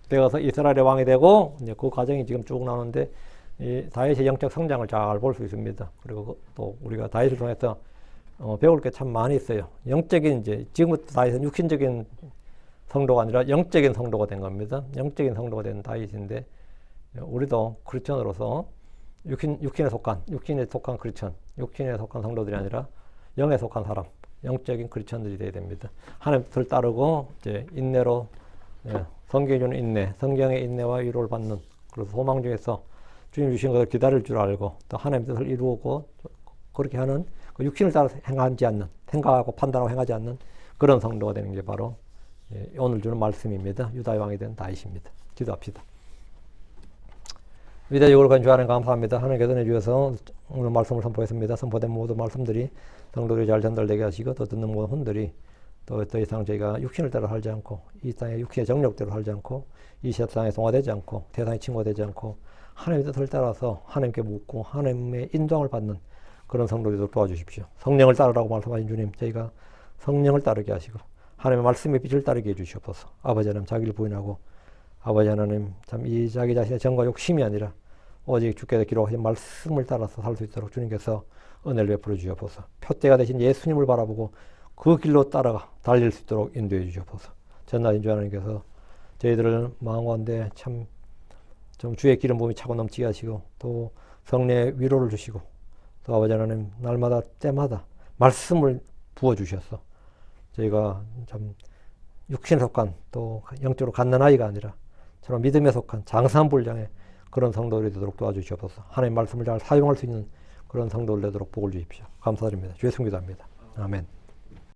되어서 이스라엘의 왕이 되고 이제 그 과정이 지금 쭉 나오는데 이 다윗의 영적 성장을 잘 볼 수 있습니다. 그리고 또 우리가 다윗을 통해서 배울 게 참 많이 있어요. 영적인 이제 지금부터 다윗은 육신적인 성도가 아니라 영적인 성도가 된 겁니다. 영적인 성도가 된 다윗인데 우리도 크리스천으로서 육신에 속한 크리스천, 육신에 속한 성도들이 아니라 영에 속한 사람, 영적인 크리스천들이 되어야 됩니다. 하나님 뜻을 따르고 이제 인내로 성경이 주는 인내, 성경의 인내와 위로를 받는 그래서 소망 중에서 주님 주신 것을 기다릴 줄 알고 또 하나님 뜻을 이루고 그렇게 하는 그 육신을 따라 행하지 않는 생각하고 판단하고 행하지 않는 그런 성도가 되는 게 바로 오늘 주는 말씀입니다. 유다의 왕이 된 다윗입니다. 기도합시다. 위대하고 거룩한 주 하나님 감사합니다. 하나님께서 내주셔서 오늘 말씀을 선포했습니다. 선포된 모든 말씀들이 성도들이 잘 전달되게 하시고 또 듣는 모든 혼들이 또 더 이상 저희가 육신을 따라 살지 않고 이 땅의 육신의 정력대로 살지 않고 이 세상에 동화되지 않고 세상에 침공되지 않고 하나님의 뜻을 따라서 하나님께 묻고 하나님의 인도함을 받는 그런 성도들도 도와주십시오. 성령을 따르라고 말씀하신 주님, 저희가 성령을 따르게 하시고 하나님의 말씀의 빛을 따르게 해주시옵소서. 아버지 하나님 자기를 부인하고 아버지 하나님 참 이 자기 자신의 정과 욕심이 아니라 오직 주께서 기록하신 말씀을 따라서 살 수 있도록 주님께서 은혜를 베풀어 주시옵소서. 표대가 되신 예수님을 바라보고 그 길로 따라가 달릴 수 있도록 인도해 주시옵소서. 전나신 주 하나님께서 저희들을 마음가운데 참 좀 주의 기름 부음이 차고 넘치게 하시고 또 성령의 위로를 주시고 또 아버지 하나님 날마다 때마다 말씀을 부어 주셔서 저희가 참 육신에 속한 또 영적으로 갓난아이가 아니라 저런 믿음에 속한 장사한 분량의 그런 성도들이 되도록 도와주시옵소서. 하나님 말씀을 잘 사용할 수 있는 그런 성도들 되도록 복을 주십시오. 감사드립니다. 주의 승기도합니다. 아멘.